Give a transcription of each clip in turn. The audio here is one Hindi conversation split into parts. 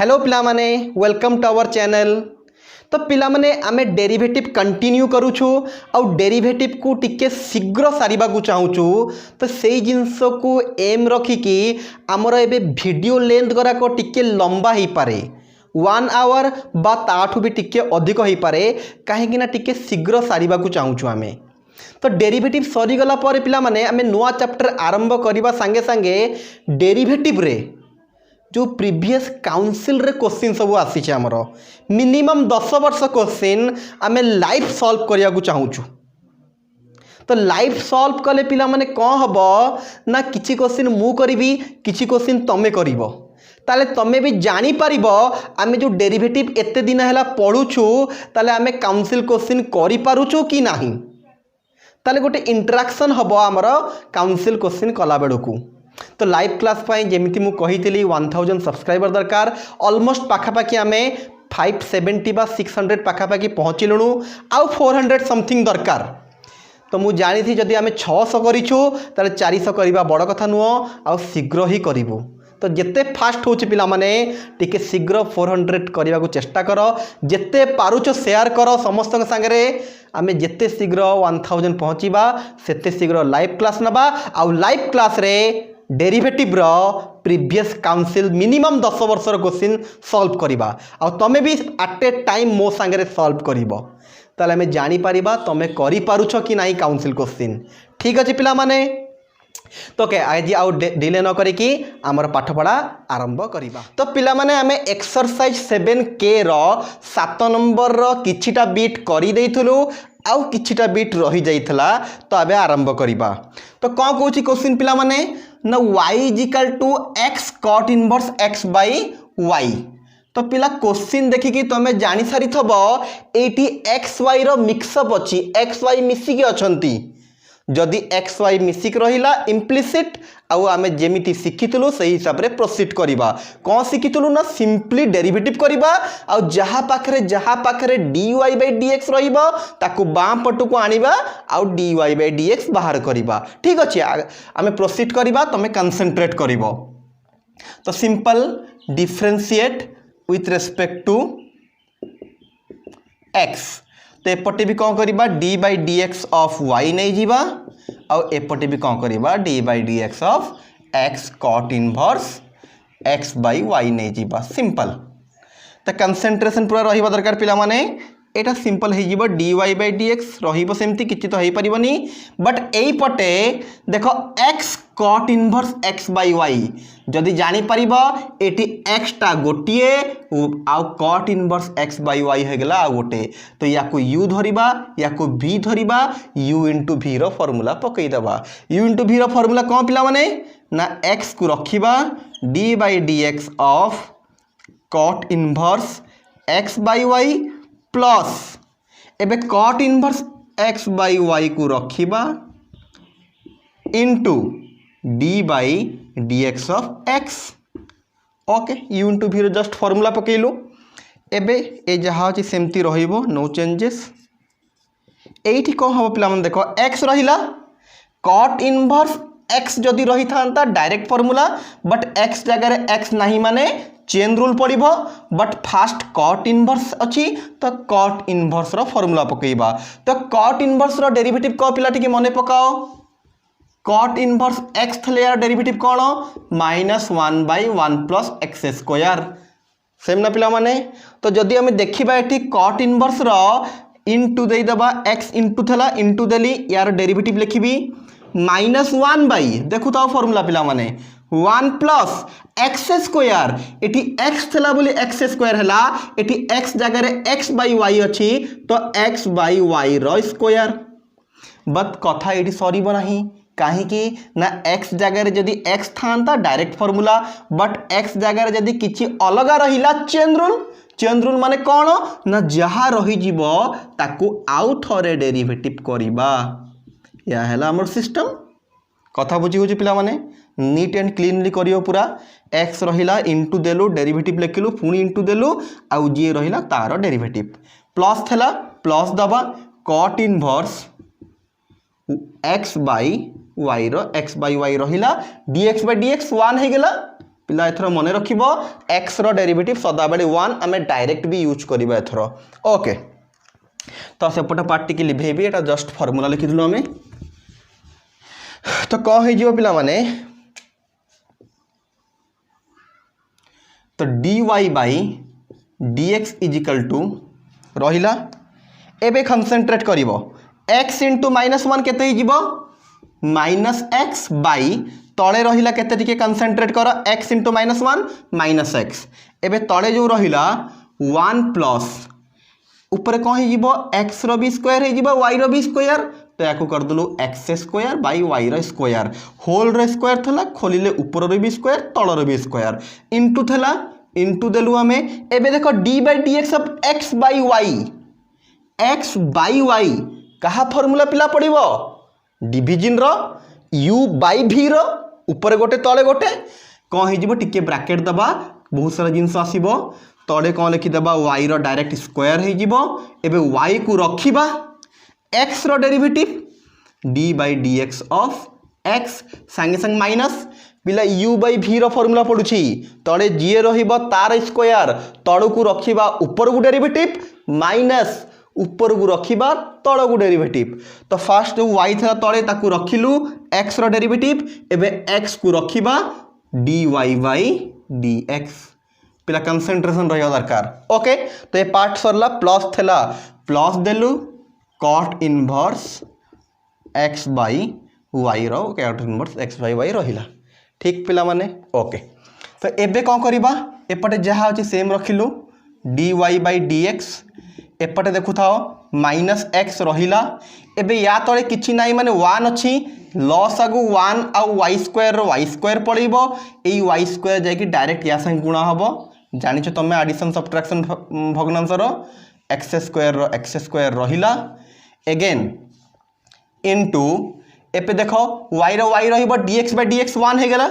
हेलो पिला माने वेलकम टू आवर चैनल। तो पिला माने आमे डेरिवेटिव कंटिन्यू करूछु और डेरिवेटिव को टिके शीघ्र सारिबा को चाहूछु। तो सेई जिंस को एम रखिकी आमर एबे वीडियो लेंथ गरा को टिके लंबा ही पारे 1 आवर बा ताठू भी टिके अधिक ही पारे कहीं ना टिके शीघ्र सारिबा को चाहूछु आमे। तो डेरिवेटिव सरी गला पर पिला माने आमे नुआ चैप्टर आरंभ करिबा संगे संगे डेरिवेटिव रे जो प्रीवियस काउंसिल रे क्वेश्चन सब आसी छे हमरो मिनिमम 10 वर्ष क्वेश्चन आमे लाइव सॉल्व करिया को चाहूछु। तो लाइव सॉल्व कले पिला माने कोन हबो ना किछि क्वेश्चन मु करिवि किछि क्वेश्चन तमे करिवो ताले तमे भी जानी पारिबो आमे जो डेरिवेटिव एते दिन हैला पढुछु ताले आमे काउंसिल क्वेश्चन करि पारुछु कि नाही ताले गोटे इंटरेक्शन हबो हमरो काउंसिल क्वेश्चन कला बेडकू। तो लाइव क्लास पाई जेमिति मु कहितली 1000 सब्सक्राइबर दरकार ऑलमोस्ट पाखापाखि आमे 570 बा 600 पाखापाखि पहुँचलुणु आउ 400 समथिंग दरकार। तो मु जानी थी जदि आमे 600 करिछु ताले 400 करिबा बड़ कथा नुओ आउ शीघ्र ही करिवु। तो जिते फास्ट होछि पिला माने टिके शीघ्र 400 करिबा को चेष्टा करो जिते पारुछो शेयर करो समस्त संगे आमे जिते शीघ्र 1000 पहुँचीबा सेते शीघ्र लाइव क्लास नबा आउ लाइव क्लास रे डेरिवेटिव रो प्रीवियस काउंसिल मिनिमम 10 वर्षर क्वेश्चन सॉल्व करिबा आ तमे भी एट ए टाइम मो संगे सॉल्व करिवो ताले हमें जानी पारिबा तमे करि पारुछो कि नाही काउंसिल क्वेश्चन। ठीक अछि पिला माने तो के आज आउ डिले न करी कि आमर पाठ पढ़ा आरंभ करिबा। तो पिला माने हमें एक्सरसाइज 7K रो 7 नंबर रो किछिटा बीट करि देइथलु आउ किछिटा बीट रही जाइथला। तो आबे आरंभ करिबा। तो कोन कहूची क्वेश्चन पिला माने ना y = x cot inverse x by y। तो पिला क्वेश्चन देखिकी तमे जानि सारी थबो एटी x y रो मिक्सअप अछि x y मिसिकी अछंती जदि x y मिसिक रहिला इम्प्लिसिट आउ आमे जेमिति सिखितलु सही हिसाब रे प्रोसीड करिबा। कोन सिखितलु ना सिंपली डेरिवेटिव करिबा आउ जहा पाखरे dy by dx रहिबो ताकू बाम पटु को आनिबा आउ dy by dx बाहर करिबा। ठीक अछि आमे प्रोसीड करिबा तमे कंसंट्रेट करिवो। तो simple differentiate with respect to x। तो एपटे भी कौन करिबा d by d x of y नहीं जीवा और एपटे भी कौन करिबा d by d x of x cot inverse x by y नहीं जीवा सिंपल। तो कंसंट्रेशन पूरा रहिबा दरकार पिला माने एटा सिंपल हे जीवो dy बाई dx रहिबो सेमती किछि तो हेई परिबनी बट एई पटे देखो x cot inverse x by y जदि जानि परिबो एटी x टा गोटिए आउ cot inverse x by y हे गेला गोटे। तो याकू u धरिबा याकू v धरिबा u into v रो फार्मूला पकई दबा। u into v रो फार्मूला कोन पिला माने ना x को रखिबा d by dx of cot inverse x by y plus एबे cot inverse x by y को रखिबा into d by dx of x। Okay u into v just formula पकेलु एबे ए जहा अछि सेमती रहिबो नो चेंजेस। एठी को हम पिला मन देखो x रहिला cot इनवर्स x जदि रही थांता डायरेक्ट फार्मूला बट x जगह रे x नाही माने चेन रूल पड़िबो बट फास्ट cot इनवर्स अछि तो cot इनवर्स रो फार्मूला पकेइबा। तो cot इनवर्स रो डेरिवेटिव को पिला टिके मने पकाओ cot इनवर्स x थले यार डेरिवेटिव कोन -1/1 प्लस x स्क्वायर सेम ना पिला माने। तो जदि हम देखिबा एठी cot इनवर्स रो इनटू देई दबा x इनटू थला इनटू देली यार डेरिवेटिव लिखिबी -1 बाई देखु तो फार्मूला पिला माने 1 प्लस एक्स स्क्वायर एटी x थला बोली x स्क्वायर हला एटी x जगह रे x बाई y अछि तो x बाई y रो स्क्वायर। बट कथा एटी सरी बनाही काहे कि ना x जगह रे जदी x थांता डायरेक्ट फार्मूला बट x जगह रे जदी किछि अलगा रहिला चेन रूल माने कोन ना जहा रही जीवो ताकू आउ थरे डेरिवेटिव करिबा या हला हमर सिस्टम। कथा बुझी होची पिला माने नीट एंड क्लीनली करियो पूरा x रहिला इनटू देलु डेरिवेटिव लिखिलु पुनी इनटू देलु आउ जे रहिला तारो डेरिवेटिव प्लस थला प्लस दबा cot inverse x by y रो x बाई y रहिला dx बाई dx 1 हे गेला पिला एथर मन रखिबो x रो डेरिवेटिव सदाबेले 1 आमे डायरेक्ट भी यूज करबा एथर ओके तो सेपट पार्ट टिके लिभेबी एटा जस्ट फार्मूला लिखि दिलो हमें तो कौन है जो पिला माने तो dy by dx is equal to रहिला एबे कंसंट्रेट करिवो x into -1 केते ही जीवो -x by तळे रहिला केते टिके कंसंट्रेट करो x into -1 -x एबे तळे जो रहिला 1 प्लस ऊपर कौन ही जीवो x रो भी स्क्वायर ही जीवो y रो भी स्क्वायर तो याको कर दलु x स्क्वायर बाय y रो स्क्वायर होल रो स्क्वायर थला खोलिले ऊपर रो भी स्क्वायर तळ रो भी स्क्वायर इनटू थला इनटू देलु हमें एबे देखो d by dx of x by y कहा फार्मूला पिला पड़िबो डिवीजन रो u by v रो ऊपर गोटे तळे गोटे कौन ही जीवो टिके ब्रैकेट दबा बहुत सारा जिंस आसीबो तळे कौन लिखि दबा y रो डायरेक्ट स्क्वायर ही जीवो एबे y को रखिबा x रो derivative d by dx of x संगे संग माइनस पिला u by v रो फार्मूला पडुची तळे जे रहिबो तार स्क्वायर तळ को रखिबा ऊपर को डेरिवेटिव माइनस ऊपर को रखिबा तळ को डेरिवेटिव तो फर्स्ट जो y था तळे ताकू रखिलु x रो डेरिवेटिव एबे x को रखिबा dy by dx पिला कंसंट्रेशन रहियो दरकार ओके तो ये पार्ट सरला प्लस थला प्लस देलु cot inverse x by y रो cot inverse x by y रहिला ठीक पिला माने ओके तो एबे कौन करिबा एपटे जहा अछि सेम रखिलु dy by dx एपटे देखु थाओ -x रहिला एबे या तळे किछि नाही माने 1 अछि लॉस आगु 1 आ y square rho y square पळिबो एई y स्क्वायर जाय कि डायरेक्ट या संग गुणा हबो जानिछ तमे एडिशन सब्ट्रैक्शन भग्नांश रो x स्क्वायर रहिला अगेन इनटू एपे देखो y रहिबो dx by dx 1 हे गेला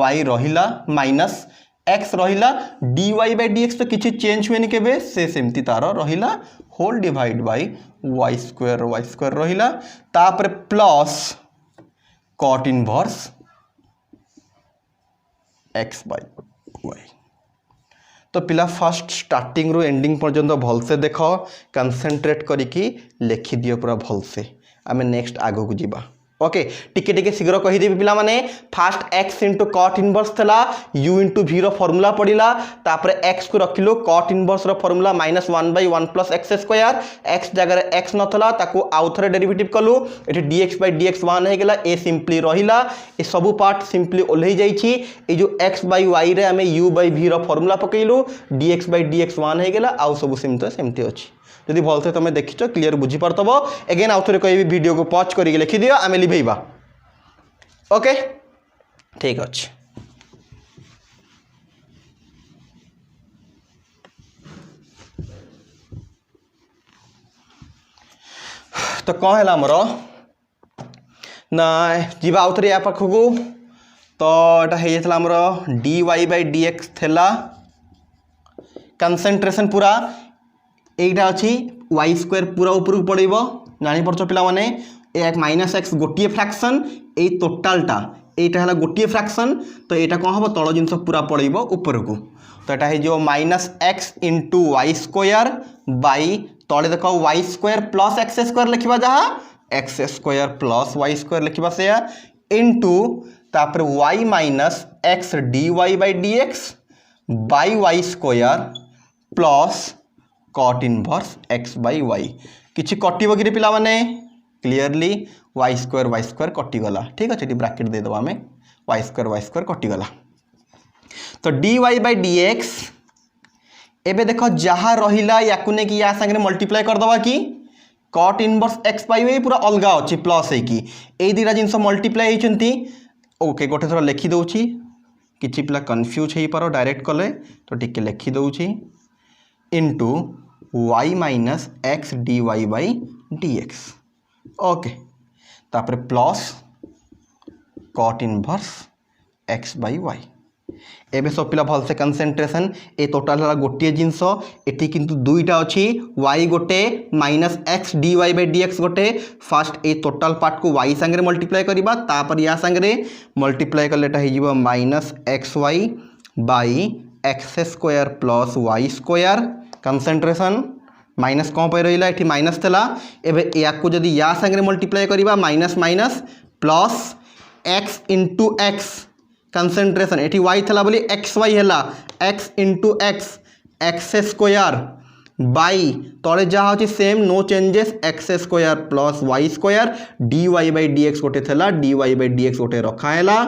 y रहिला माइनस x रहिला dy by dx तो किछि चेंज हुएनी केबे से सेमति तारो रहिला whole divide by y square रहिला तापर plus cot inverse x by y तो पिला फर्स्ट स्टार्टिंग रो एंडिंग पर्यंत भल से देखो कंसंट्रेट करिकी लिखि दियो पूरा भल से आमे नेक्स्ट आगो को जीवा ओके टिके टिके शीघ्र कहि देबी पिला माने first x into cot inverse थला u into v रो फार्मूला पडिला तापर x को रखिलो cot इनवर्स रो formula -1 by 1 plus x square x जगह x नथला ताको आउथरे डेरिवेटिव कलु एठी dx by dx 1 हे गेला ए सिंपली रहिला ए सब पार्ट सिंपली ओल्हेई जाईची ए जो x by y रे हमें u by v रो फार्मूला पकैलु dx by dx 1 हे गेला आउ सब सेमते अछि यदि भल से तुम देखिच क्लियर बुझी पारतबो अगेन आउ थरे कहबी वीडियो को पॉज करिके लिखि दियो आमे लिभेइबा ओके ठीक अछि तो कौन है हमरो ना जीवा आउ थरे या पाखकू तो एटा हे जेतला हमरो dy by dx थेला कंसंट्रेशन पूरा एटा अछि y स्क्वायर पूरा ऊपर को पड़िबो जानि परछो पिला माने एक -x गोटिए फ्रैक्शन ए टोटलटा एटा हला गोटिए फ्रैक्शन तो एटा कोन हबो तळ जिंस पूरा पड़िबो ऊपर को तो एटा हे जो -x into y square by तळे देखो y square plus x square लिखिबा जहा x square plus y square लिखिबा से इनटू तापर y - x dy by dx by y square plus cot inverse x by y किछि कटिबो कि पिला माने क्लियरली y स्क्वायर कटि गला ठीक अछि डी ब्रैकेट दे दबा हमें y स्क्वायर कटि गला तो dy by dx एबे देखो जहा रहिला याकु ने कि या संगे मल्टीप्लाई कर दबा कि cot inverse x by y पूरा अलगा अछि प्लस है कि ए दिरा जिंस मल्टीप्लाई हेचंती ओके गोटे थोड़ा लिखि दउछि किछि पिला कंफ्यूज हे पारो डायरेक्ट कले तो टिके लिखि दउछि into y minus x dy by dx okay तापर plus cot inverse x by y एबे सब पिला भल से कंसेंट्रेशन ए टोटाल हला गोटे जिंस एठी किंतु दुईटा अछि y गोटे minus x dy by dx गोटे फास्ट ए टोटाल पार्ट को y संगे मल्टीप्लाई करबा तापर या संगे मल्टीप्लाई करलेटा हे जिवो minus xy by x square plus y square concentration minus कौन पे रहिला एठी माइनस थला एबे या को जदी या संगे मल्टीप्लाई करबा minus minus plus x into x concentration एठी y थला बोली xy हैला x into x square by तले जहाँ होची same no changes x square plus y square dy by dx गोटे थला dy बाई dx गोटे रखा हैला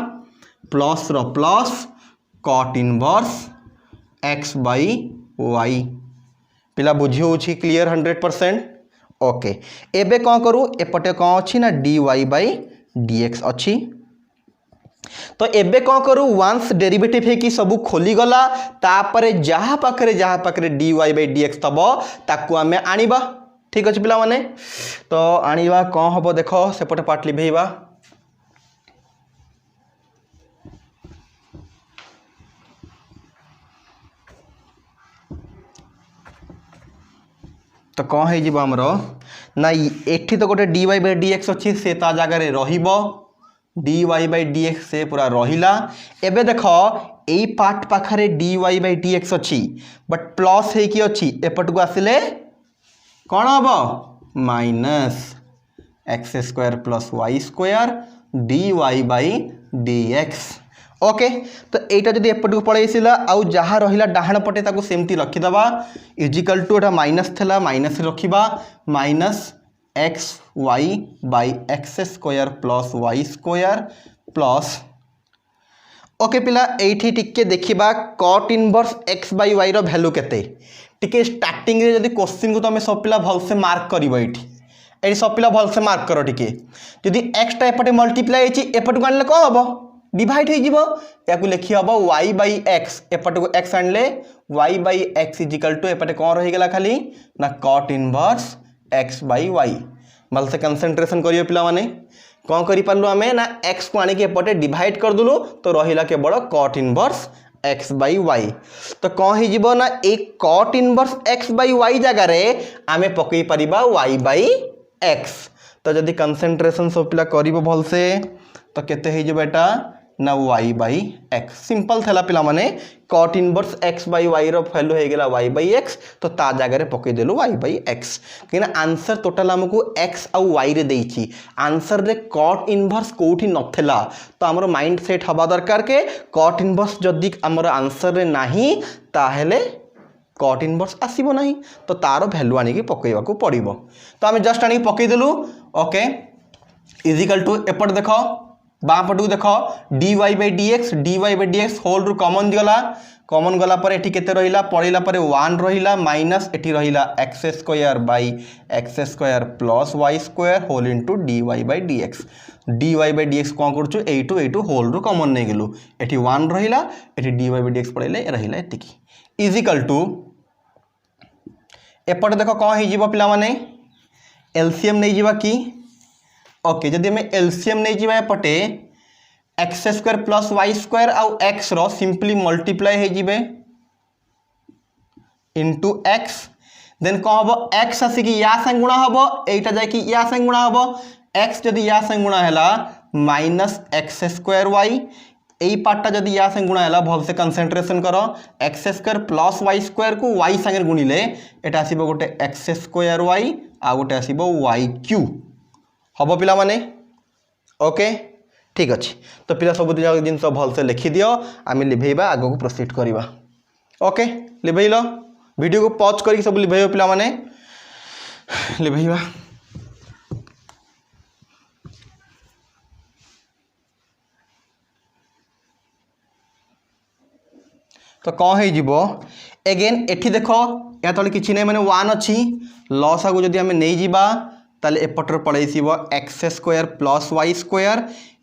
प्लस रो plus cot inverse x by y पिला बुझी होची क्लियर 100%। ओके एबे कौन करू एपटे कौन अच्छी ना dy बाई dx अच्छी तो एबे कौन करू वंस डेरिवेटिव है कि सब खोली गला तापरे जहाँ पाखरे dy बाई dx तब ताकू आमे आनिबा ठीक अछि पिला माने तो आनिबा कौन हबो देखो सेपटे पार्ट लिभेइबा तो कौन है जीव हमरो ना एठी तो गोटे dy बाई dx अच्छी से ता जगह रे रहिबो dy बाई dx से पूरा रहिला एबे देखो एई पार्ट पाखरे dy बाई dx अच्छी बट प्लस है कि अच्छी एपट को आसिले कौन हबो minus x square plus y square dy by dx okay तो एटा जदी एपट को पळेसिला आउ जहाँ रहिला डाहाण पटे ताको सेमती रखी दबा इजिकल टू एटा माइनस थला माइनस रखिबा minus x y by x square plus y square plus okay पिला एठी टिके देखिबा cot inverse x by y रो वैल्यू केते टिके स्टार्टिंग रे जदी क्वेश्चन को तमे सब पिला भल से मार्क करिबो एठी सब पिला भल से मार्क करो टिके जदी एक्स टा एपटे मल्टीप्लाई हेची एपट को आनले को हबो डिवाइड हो जीवो याकू लिखि हबो y बाई एक्स एपटे को x आनले y by x is equal to एपटे कौन रही गला खाली ना cot inverse x by y भल से कंसेंट्रेशन करियो पिला माने कौन करि पारलु आमे ना x को आने के एपटे डिवाइड कर दुलु तो रहिला केवल cot inverse x by y तो कौन ही जीवो ना एक cot inverse x by y जगह रे आमे पकई परिबा y बाई x तो जदी कंसेंट्रेशन सब पिला करिवो भल से तो केते हे जे बेटा ना y बाई एक्स सिंपल थला पिला माने cot inverse x by y रो वैल्यू हे गेला y बाई x तो ता जगह रे पकई देलु y बाई x किना आंसर टोटल हमकु x आ y रे देइची आंसर रे कॉट इनवर्स कोठी नथला तो हमर माइंड सेट हबा दरकार के कॉट इनवर्स जदी हमर आंसर रे नाही ताहेले कॉट इनवर्स आसीबो नाही तो तारो वैल्यू आनी के पकईबा को पड़िबो तो हम जस्ट आनी पकई देलु ओके इजिकल टू एपट देखो बाँ पटू देख dy बाई dx होल रु कॉमन गला पर एठी केते रहिला पड़ेला पर 1 रहिला माइनस एठी रहिला x square by x square plus y square whole into dy by dx कोन करछु एटू होल रु कॉमन नै गेलु एठी 1 रहिला एठी dy बाई dx पड़ेले रहिला एतिकी इजिकल टू एपट देखो कोन हे जीवो पिला माने एलसीएम नै जीवा की ओके जदि हमें एलसीएम नहीं जीवा पटे x square plus y square आउ एक्स रो सिंपली मल्टीप्लाई हो जीवे इनटू एक्स देन कौन हम एक्स आसिक या संग गुणा हम एटा जाकि या संग गुणा हम एक्स जदि या संग गुणा हैला माइनस एक्स स्क्वायर वाई एई पार्टा जदि या संग गुणा हैला भल से कंसेंट्रेशन करो x square plus y square को वाई संगे गुणिले एटा आसीबो गोटे एक्स स्क्वायर वाई आ गोटे आसीबो वाई क्यू हम पिला माने ओके ठीक अच्छे तो पिला सब जिन भल से लिखि दियो आम लिभेबा आग को प्रोसीड करवा ओके लिभेल वीडियो को पॉज करके सब लिभेब पिला माने लिभेबा तो कौन है जीवो एगेन एठी देखो या तले किछि नै माने 1 अछि लॉस आगु जदि हमें नहीं जीवा ताले एपटर पड़ेसिबो x square plus y square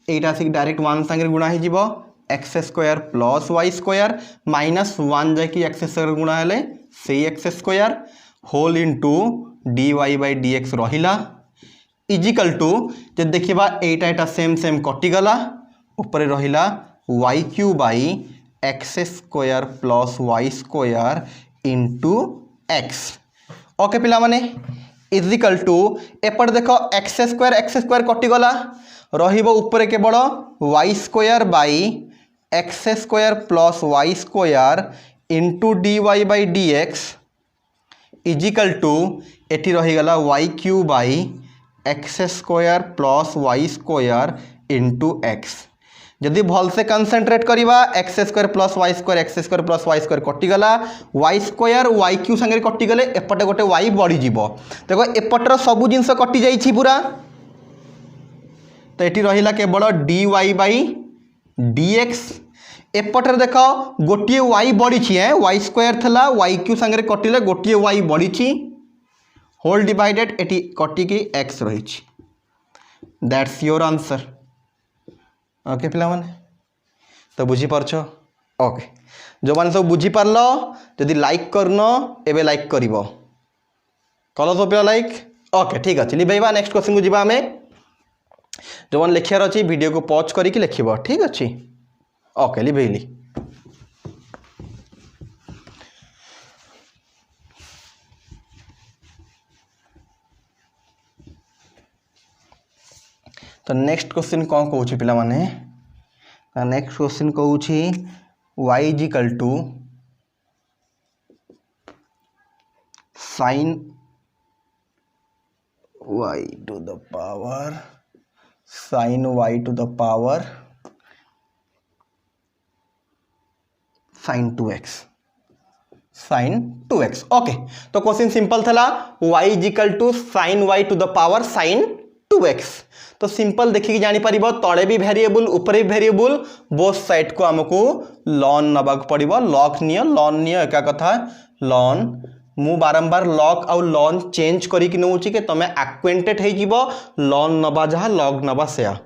एटा सिक डायरेक्ट 1 संगे गुणा हे जीवो x square plus y square minus 1 जाकि एक्स स्क्वायर गुणा हेले से x square whole into dy by dx रहिला इजिकल टू जे देखिबा एटा सेम कटिगला ऊपर रहिला y क्यू by x square plus y square into x. Okay पिला माने इजिकल टू एपट देख एक्स स्क्वायर कटिगला रहिबो ऊपर केवल y square by x square plus y square into d y by d x is equal to एटी रहीगला y cube by x square plus y square into x. जदि भल से कनसेंट्रेट करवा x square plus y square कटिगला वाई स्क्वायर वाई क्यू संगे कटिगले एपटे गोटे वाई बढ़ीज देखो एपटर सबू जिनस कटि जाइछि पूरा तो ये रहा केवल d y by d x एपटर देख गोटे वाई बढ़ी है वाई स्क्वायर थला वाई क्यू संगे कटिले गोटे वाई बढ़ी होल डिवाइडेड एटी कटिकी एक्स रही दैट्स योर आंसर। ओके पिला माने तो बुझीपारछ ओके जो मैंने सब बुझीपार जदि लाइक करन एबे लाइक कर कल सब पिला लाइक ओके ठीक अच्छे लिभेबा नेक्स्ट क्वेश्चन को जीवा आमे जो मैंने लिखार अच्छी वीडियो को पॉज करके लिखब ठीक अच्छे ओके लिभेली। तो नेक्स्ट क्वेश्चन कौन कौन पिला माने नेक्स्ट क्वेश्चन कौन y is equal to sin y to the power sin y to the power sin 2x okay. तो क्वेश्चन सिंपल थला y is equal to sin y to the power sin 2x। तो सिंपल देखिए जानी पारिबो तळे भी वेरिएबल ऊपर भी वेरिएबल बोथ साइड को हमको लॉन नबाक पड़िबो लॉग नियो लॉन नियो एका कथा लॉन मु बारंबार लॉग आउ लॉन चेंज करिक नउची के तमे एक्वेंटेड हे जीवो लॉन नबा जहा लॉग नबा सेया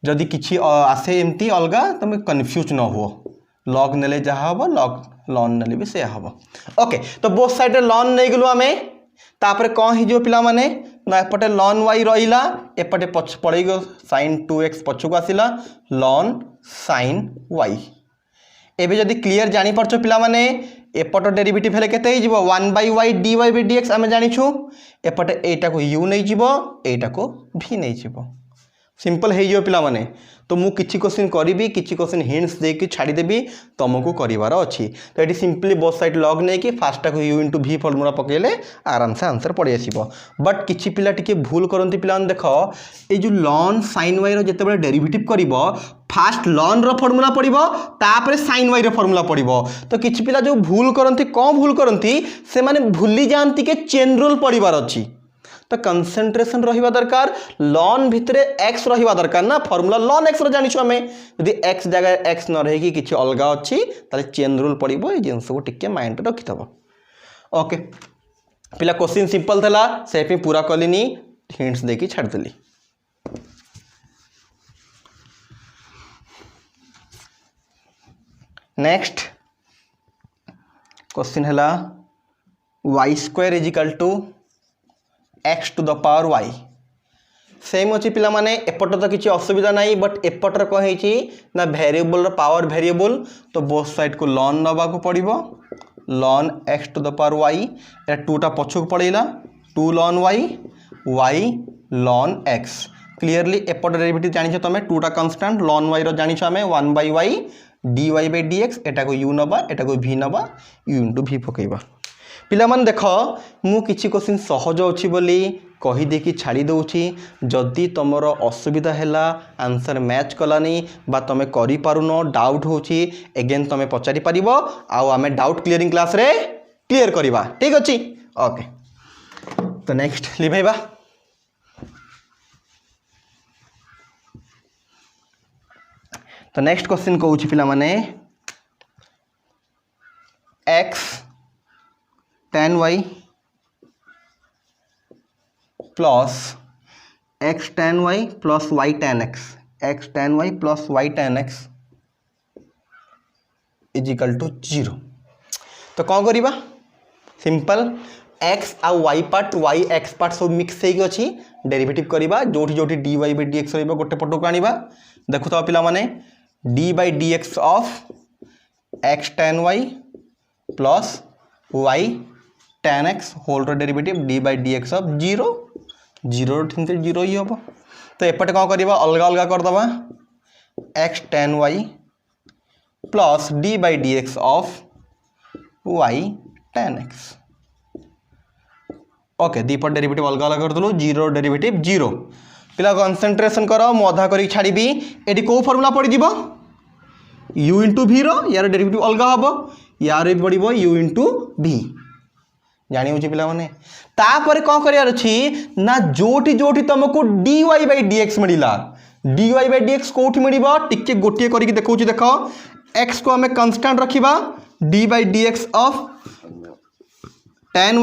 जदि किछि आसे एमती अलगा तमे कंफ्यूज न हो लॉग नेले जहा हबो लॉग लॉन नेले भी सेया हबो। ओके तो बोथ साइड लॉन नै गेलु आमे तापर कौन हो पिला माने ना एपटे लॉन वाई रहिला एपटे पछ पड़े गो साइन 2x पछको आसिला लॉन साइन वाई। एबे जदि क्लियर जानी परछो पिला माने एपट डेरिवेटिव हेले केते हिजबो 1/y dy by dx आमे जानिछु एपटे एटा को u नै जिवो एटा को v नै जिवो सिंपल हे जो पिला माने। तो मु किछि क्वेश्चन करिबी किछि क्वेश्चन हिंट्स दे कि छाडी देबी तुमको करिवार अछि। तो eighty simply both side log नै कि फास्ट को u * v फॉर्मूला पकेले आराम से आंसर पड़ी आसीबो। बट किछि पिला टिके भूल करंती पिला देखो ए जो ln sin y रो जते बेले डेरिवेटिव करिवो फास्ट ln रो फॉर्मूला पड़िबो तापर sin y रो फॉर्मूला पड़िबो। तो किछि पिला जो भूल करंती कोन भूल करंती से माने भूली जानती के चेन रूल पड़िबार अछि। तो कंसंट्रेशन रहिबा दरकार लॉन भितरे x रहिबा दरकार ना फॉर्मूला ln x रो जानिछु हमें यदि x जगह x न रही कि किछि अलगा अछि ताले चेन रूल पड़िबो ए जिंस को टिके माइंड रखि थबो। ओके पिला क्वेश्चन सिंपल थला से पे पूरा कलिनी हिंट्स देकी छाड़ देली। नेक्स्ट क्वेश्चन हला y square is equal to x to the power y same अच्छी पिला माने एपट तो किसी असुविधा नहीं बट एपटर कौन है ना वेरिएबल पावर वेरिएबल तो बोथ साइड को लॉन नबा को पड़िबो लॉन x to the power y ए 2 टा पछक पड़ेला 2 ln y y ln x clearly एपट डेरिवेटिव जानिछ तमे 2 टा कांस्टेंट ln y रो जानिछ हमें 1/y dy by dx एटा को u नबा एटा को v नबा u * v पकेबा। पिला मन देख मु किछि क्वेश्चन सहज अछि बोली कहि दे कि छाड़ी दउछि जदि तमरो असुविधा हैला आंसर मैच कलानी बा तमे करि पारुनो डाउट होछि अगेन तमे पचारि परिबो आ आमे डाउट क्लियरिंग क्लास रे क्लियर करिबा ठीक अछि। ओके तो नेक्स्ट लिभैबा तो नेक्स्ट क्वेश्चन कहउछि पिला माने x tan y plus x tan y plus y tan x is equal to 0। तो कौन करिबा सिंपल x आ y part y x part सब मिक्स हेगी अछि डेरिवेटिव करिबा जोठी जोठी dy by dx रहइबा गोटे पटो को आनिबा देखु तो पिला माने d by dx of x tan y plus y tan x whole derivative d by d x of zero zero zero ही हम तो एपटे कौन करवा अलग अलग करदे x tan y plus d by d x of y tan x okay दीपट डेरिवेटिव अलग अलग करदेलु जीरो डेरिवेटिव जीरो पिला कंसंट्रेशन कर मु अधा करी छाड़ी एटी को फॉर्मूला पड़ जीवो u इंटू v रो यार डेरिवेटिव अलग हम यार भी पड़ो u इंटू v जानी हो पिला माने तापर कौन करार अच्छी ना जोटी जोटी तुमको dy बाई dx मिला dy बाई dx कोठी मिल टिके गोटे करके देखो देख x को आम कन्स्टांट रखा D by d x of tan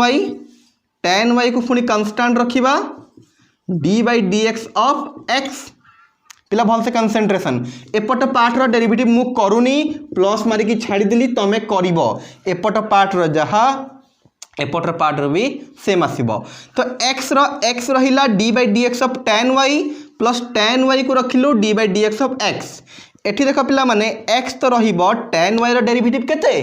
y को पुणी कन्स्टांट रखा D by d x of x पिला भल से कंसंट्रेशन एपट पार्ट रो डेरिवेटिव मु करूनी प्लस मारिकी छाड़ीदेली तुम कर एपट पार्ट रो जहा एपट पार्ट रो भी सेम आसीबो तो x रहिला d by d x of tan y plus tan y को रखिलु d by d x of x एठी देख पिला माने x तो रहिबो tan y रो डेरिवेटिव केते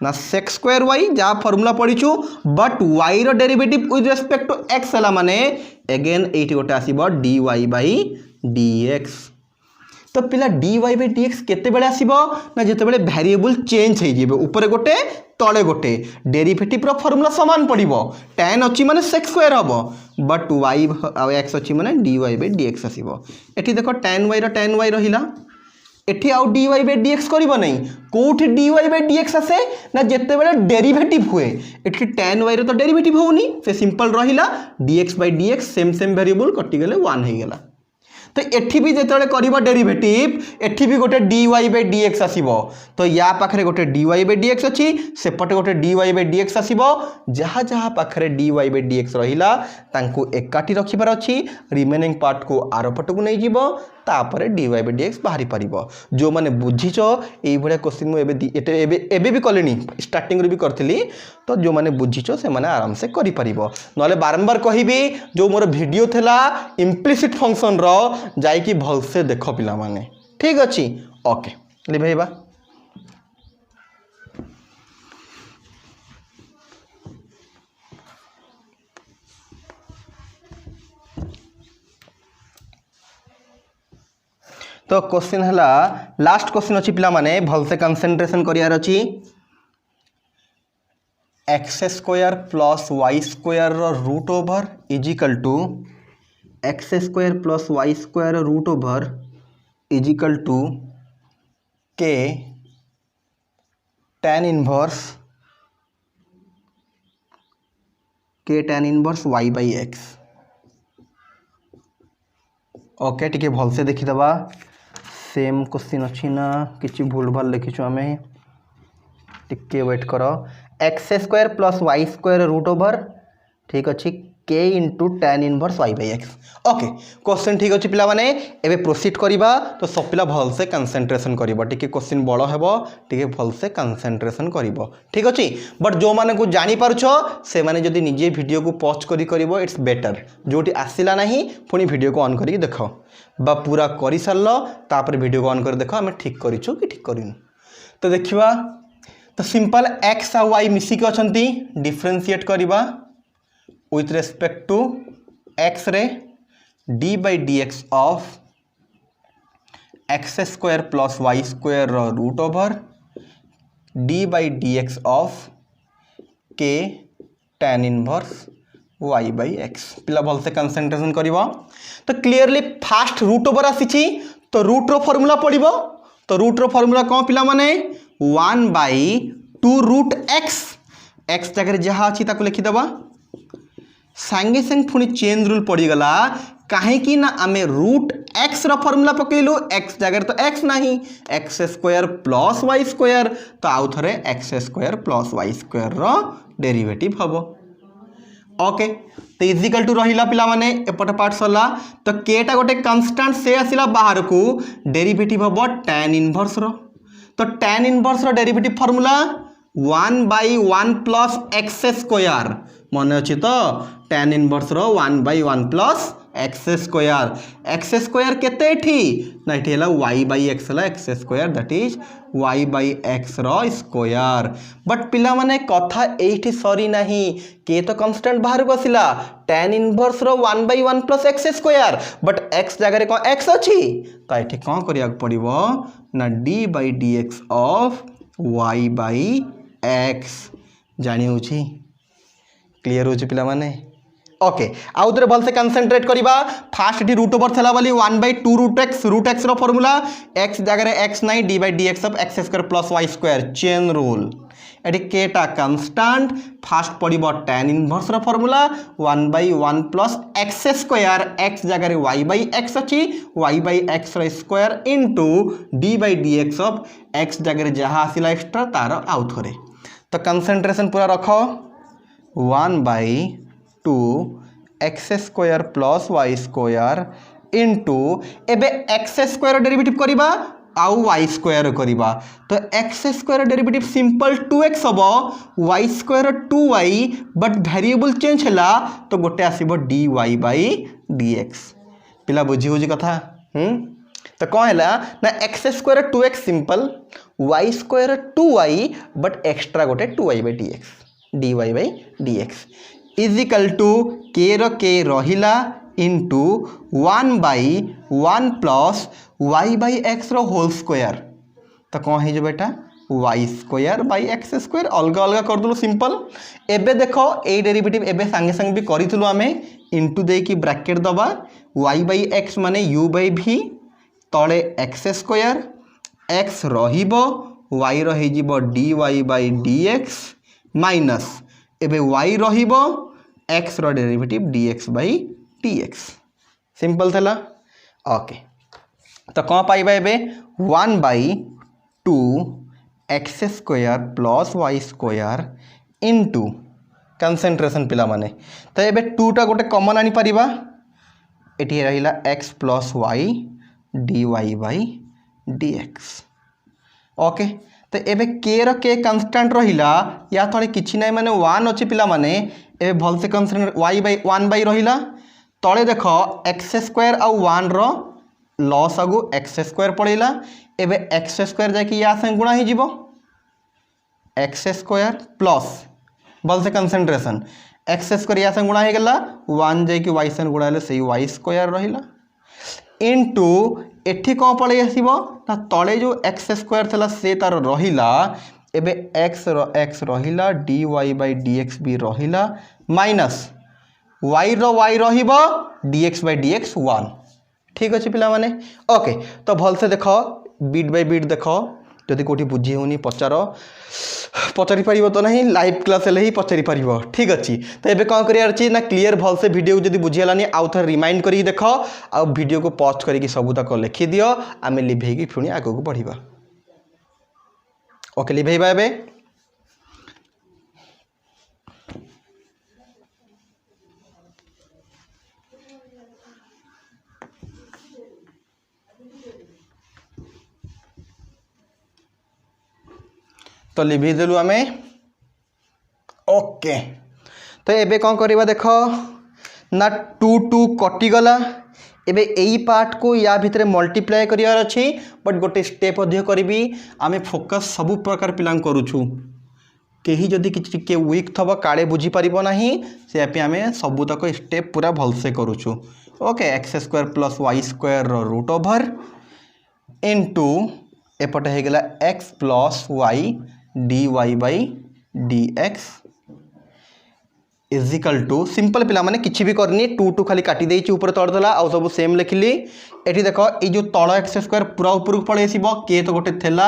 ना सेक्स स्क्वायर वाई जहाँ फॉर्मूला पढ़ीचु बट y रो derivative with respect to x है माने अगेन ये गोटे आसीबो dy बाई dx तो पिला dy बाई dx केते बेले आसीबो ना जेते बेले वेरिएबल चेंज हो जिवो ऊपर गोटे तले गोटे डेरिवेटिव रो फॉर्मूला समान पड़िबो tan अछि माने सेक्स स्क्वायर हबो बट y आ x अछि माने dy बाई dx आसीबो एठी देखो tan y रहिला एठी आउ dy बाई dx करिबो नै कोठी dy बाई dx आसे ना जेते बेले डेरिवेटिव हुए एठी tan y रो तो डेरिवेटिव होउनी से सिंपल रहिला dx by dx same variable कटि गेले 1 हे गेला तो एठी भी जेते करिबो डेरिवेटिव एठी भी गोटे dy बाई dx आसीबो तो या पाखरे गोटे dy बाई dx अछि सेपटे गोटे dy बाई dx आसीबो जहा जहा पाखरे dy बाई dx रहिला तांको एकाठी रखिबार अछि रिमेनिंग पार्ट को आरो पटकु नै जिवो तापरे dy बाई dx बाहरी परिबो जो माने बुझिचो एई भले क्वेश्चन मु एबे भी कलेनी स्टार्टिंग रे भी करथिली तो जो माने बुझिचो से माने आराम से करि परिबो नले बारंबार कहिबी जो मोर वीडियो थला इम्प्लिसिट फंक्शन रो जाई कि भल से देखो पिला माने ठीक अछि ओके लिभेबा तो क्वेश्चन हला लास्ट क्वेश्चन अछि पिला माने भल से कंसंट्रेशन करियार अछि x square plus y square root over is equal to x square plus y square root over is equal to k tan inverse y by x okay टिके भल से देखीदबा सेम क्वेश्चन अच्छी ना किसी भूल भाल लिखीचु आम टिके वेट कर x square plus y square root over ठीक अच्छे k into tan inverse y by x okay question ठीक अच्छे पिला माने एबे प्रोसीड करिबा तो सब पिला भल से कंसंट्रेशन करिबो टिके क्वेश्चन बड़ हेबो टिके भल से कंसंट्रेशन करिबो ठीक अच्छे बट जो माने को जानि पारुछो से माने जदी निजे वीडियो को पॉज करी करिबो इट्स बेटर जोटी आसिला नाही पुनी वीडियो को ऑन करी देखो बा पूरा करि सारलो तापर वीडियो को ऑन कर देखो आमे ठीक करिछु कि ठीक करिनु तो देखिबा तो सिंपल एक्स आ वाई मिसिक अछंती डिफरेंशिएट करिबा with respect to x रे d by dx of x square plus y square root over d by dx of k tan inverse y by x पिला भल से कंसंट्रेशन करिवो तो क्लियरली फास्ट रूट ओवर आसी तो रूट रो फार्मूला पड़िबो तो रूट रो फार्मूला कौन पिला माने 1 by 2 रूट x जगह जहाँ अच्छी ताको लिखिदबा सांगे संग पुणी चेंज रूल पड़ीगला कहीं ना आमे रूट एक्स रो फार्मूला पकेलु एक्स जगह तो एक्स नहीं x square plus y square तो आउ थरे x square plus y square रो डेरिवेटिव हबो ओके तो इजिकल टू रहिला पिला माने एपट पार्ट सरला तो केटा गोटे कांस्टेंट से आसिला बाहर को डेरिवेटिव हबो tan इनवर्स रो तो tan इनवर्स रो derivative formula 1 by 1 plus x square मन अच्छी तो tan इनवर्स रो 1/1 प्लस एक्स स्क्वायर केते एठी ना एठी हला y बाई एक्स हला x square that is y by x रो स्क्वायर। बट पिला माने कथा एठी सरी नाही के तो कांस्टेंट बाहर को आसिला tan इनवर्स रो 1/1 plus x square but x जगह रे को x अछि तो एठी कोन करिया पड़िबो ना d by dx of y by x जानी होची क्लियर होची पिला माने ओके आउ थोड़े भल से कंसंट्रेट करिबा फास्ट डी रूट ओवर थला वाली 1/2 रूट x रो फार्मूला x जगह रे x नाही d by dx of x square plus y square chain rule एटी केटा कांस्टेंट फास्ट पड़िबो tan इनवर्स रो formula 1/1 plus x square x जगह रे y बाई x अछि y बाई x रो square into d by dx of x जगह रे जहा आसिला एक्स्ट्रा तार आउ थोरे तो कंसंट्रेशन पूरा रखो 1/2 x square plus y square into एबे एक्स स्क्वायर डेरिवेटिव करिबा आउ वाई स्क्वायर करिबा तो x square derivative simple 2x हबो y square 2y but variable change हला तो गोटे आसीबो dy बाई dx पिला बुझी होजी कथा तो कौन है ना x square 2x simple y square 2y but extra गोटे 2y by dx dy by dx is equal to k रो के रहिला into 1/1 plus y by x रो होल स्क्वायर तो कौन है जो बेटा y square by x square अलग अलग कर दलो सिंपल एबे देखो ए डेरिवेटिव एबे संगे संगे भी करितलो आमे इंटू दे की ब्रैकेट दबा वाई बाई एक्स माने यू बाई भी तले एक्स स्क्वायर एक्स रहिबो वाई रही जीवो dy बाई dx माइनस एबे y रहिबो x रो derivative dx by dx simple थला ओके तो कौन पाइबा एबे 1/2 x square plus y square into concentration पिला माने तो एबे 2 टा गोटे कॉमन आनी परिबा एठी रहिला x plus y dy by dx okay तो एबे के रो के कांस्टेंट रहिला या थोड़े किछि नै माने 1 अछि पिला माने एबे भल से कांस्टेंट y बाई 1 बाई रहिला तळे देखो x स्क्वायर आ 1 रो लॉस आगु x स्क्वायर पड़ेला एबे x स्क्वायर जाकी या संग गुणा ही जीवो x स्क्वायर प्लस भल से कंसंट्रेशन x स्क्वायर या संग गुणा ही गेला 1 जाकी y संग गुणा ले सही y स्क्वायर रहिला इनटू एठी कौन पड़े आसीबो ना तळे जो एक्स स्क्वायर थला से तार रहिला एबे एक्स रहिला dy बाई dx भी रहिला माइनस y रो y रहिबो dx बाई dx 1 ठीक अछि पिला माने ओके तो भल से देखो बीट बाय बीट देखो जदि कोठी बुझी होनी पचारि पारिबो तो नहीं लाइव क्लास ले ही पचारि पारिबो ठीक अछि तो एबे कोन करियार अछि ना क्लियर भल से वीडियो जदि बुझियलानी आउ थर रिमाइंड करी देखो आ वीडियो को पॉज करी कि सब तक लिखि दियो आमे लिभेई कि पुनी आगो को बढ़िबा ओके लिभेइबा एबे तो लिभि देलु आमे ओके तो एबे कौन करिबा देखो ना 2 कटि गला एबे एई पार्ट को या भितरे मल्टीप्लाई करियार अछि बट गोटे स्टेप अधिक करिबी आमे फोकस सब प्रकार पिलांग करूछु केही जदि किछि के वीक थबो काळे बुझी परिबो नाही से आपे आमे सब तक स्टेप पूरा भल से करूछु okay x square plus y square रो रूट ओवर इनटू एपटे हे गेला x plus y dy by dx is equal to simple पिला माने किछि भी करनी 2 खाली काटी देछि ऊपर तळ दला आ सब सेम लिखली एठी देखो ए जो तळ x स्क्वायर पूरा ऊपर पळे आसीबो के तो गोटे थेला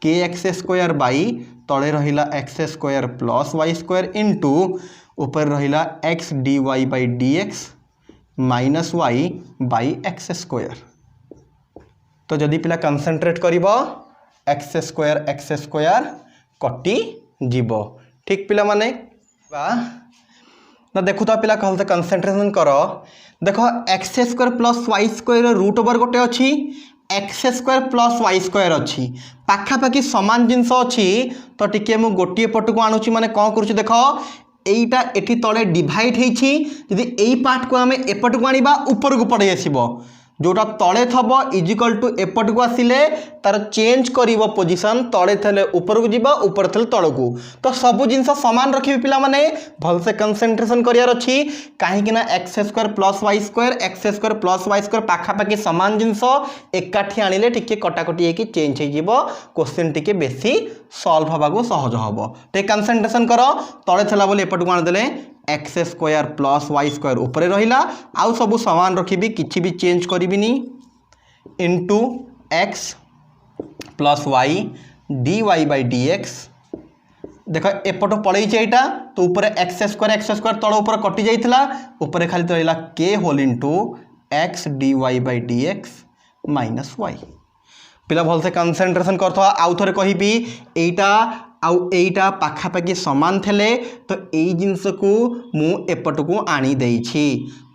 के एक्स स्क्वायर बाई तळे रहिला x square plus y square into ऊपर रहिला x dy by dx minus y by x square तो जदि पिला कंसंट्रेट करिबो x स्क्वायर कटि जीवो ठीक पिला माने ना देखु तो पिला कहल से कंसंट्रेशन करो देखो x square plus y square root over गोटे अच्छी x square plus y square अच्छी पाखापाखि समान जिनस अच्छी तो टिके मु गोटे पट को आणुची माने कौन करूची देखो এইটা এটি তলে ডিভাইড হয়েছি যদি এই পার্ট को आम एपट को आनिबा ऊपर को पड़े आसीबो जोटा तले थब इजिकल टू एपट को आसिले तार चेंज करिवो पोजीशन तले थले ऊपर को जीवा ऊपर थले तल को तो सब जिनस समान रखिबे पिला माने भल से कंसंट्रेशन करियार अछि काहे कि ना x square plus y square x square plus y square पाखा पाखी समान जिनस एकाठी आनिले टिके कटाकटी हेकि चेंज हे जीवो क्वेश्चन टिके बेसी सॉल्व हबा को सहज हबो ते कंसंट्रेशन करो तले थला बोले एपट को आन देले x square plus y square ऊपर रहिला आउ सब समान रखिबी किछि भी चेंज करिबिनी into x plus y d y by d x देख एपट पड़े एटा तो ऊपर एक्स स्क्वायर तल ऊपर कटि जाइथिला ऊपर खाली रहिला k whole into x d y by d x minus y पिला भल से कंसंट्रेशन करथवा आउ थरे कहिबी एटा आउ एटा पाखापाखि समान थेले तो यही जिनस को मु एपट को आनी देइछि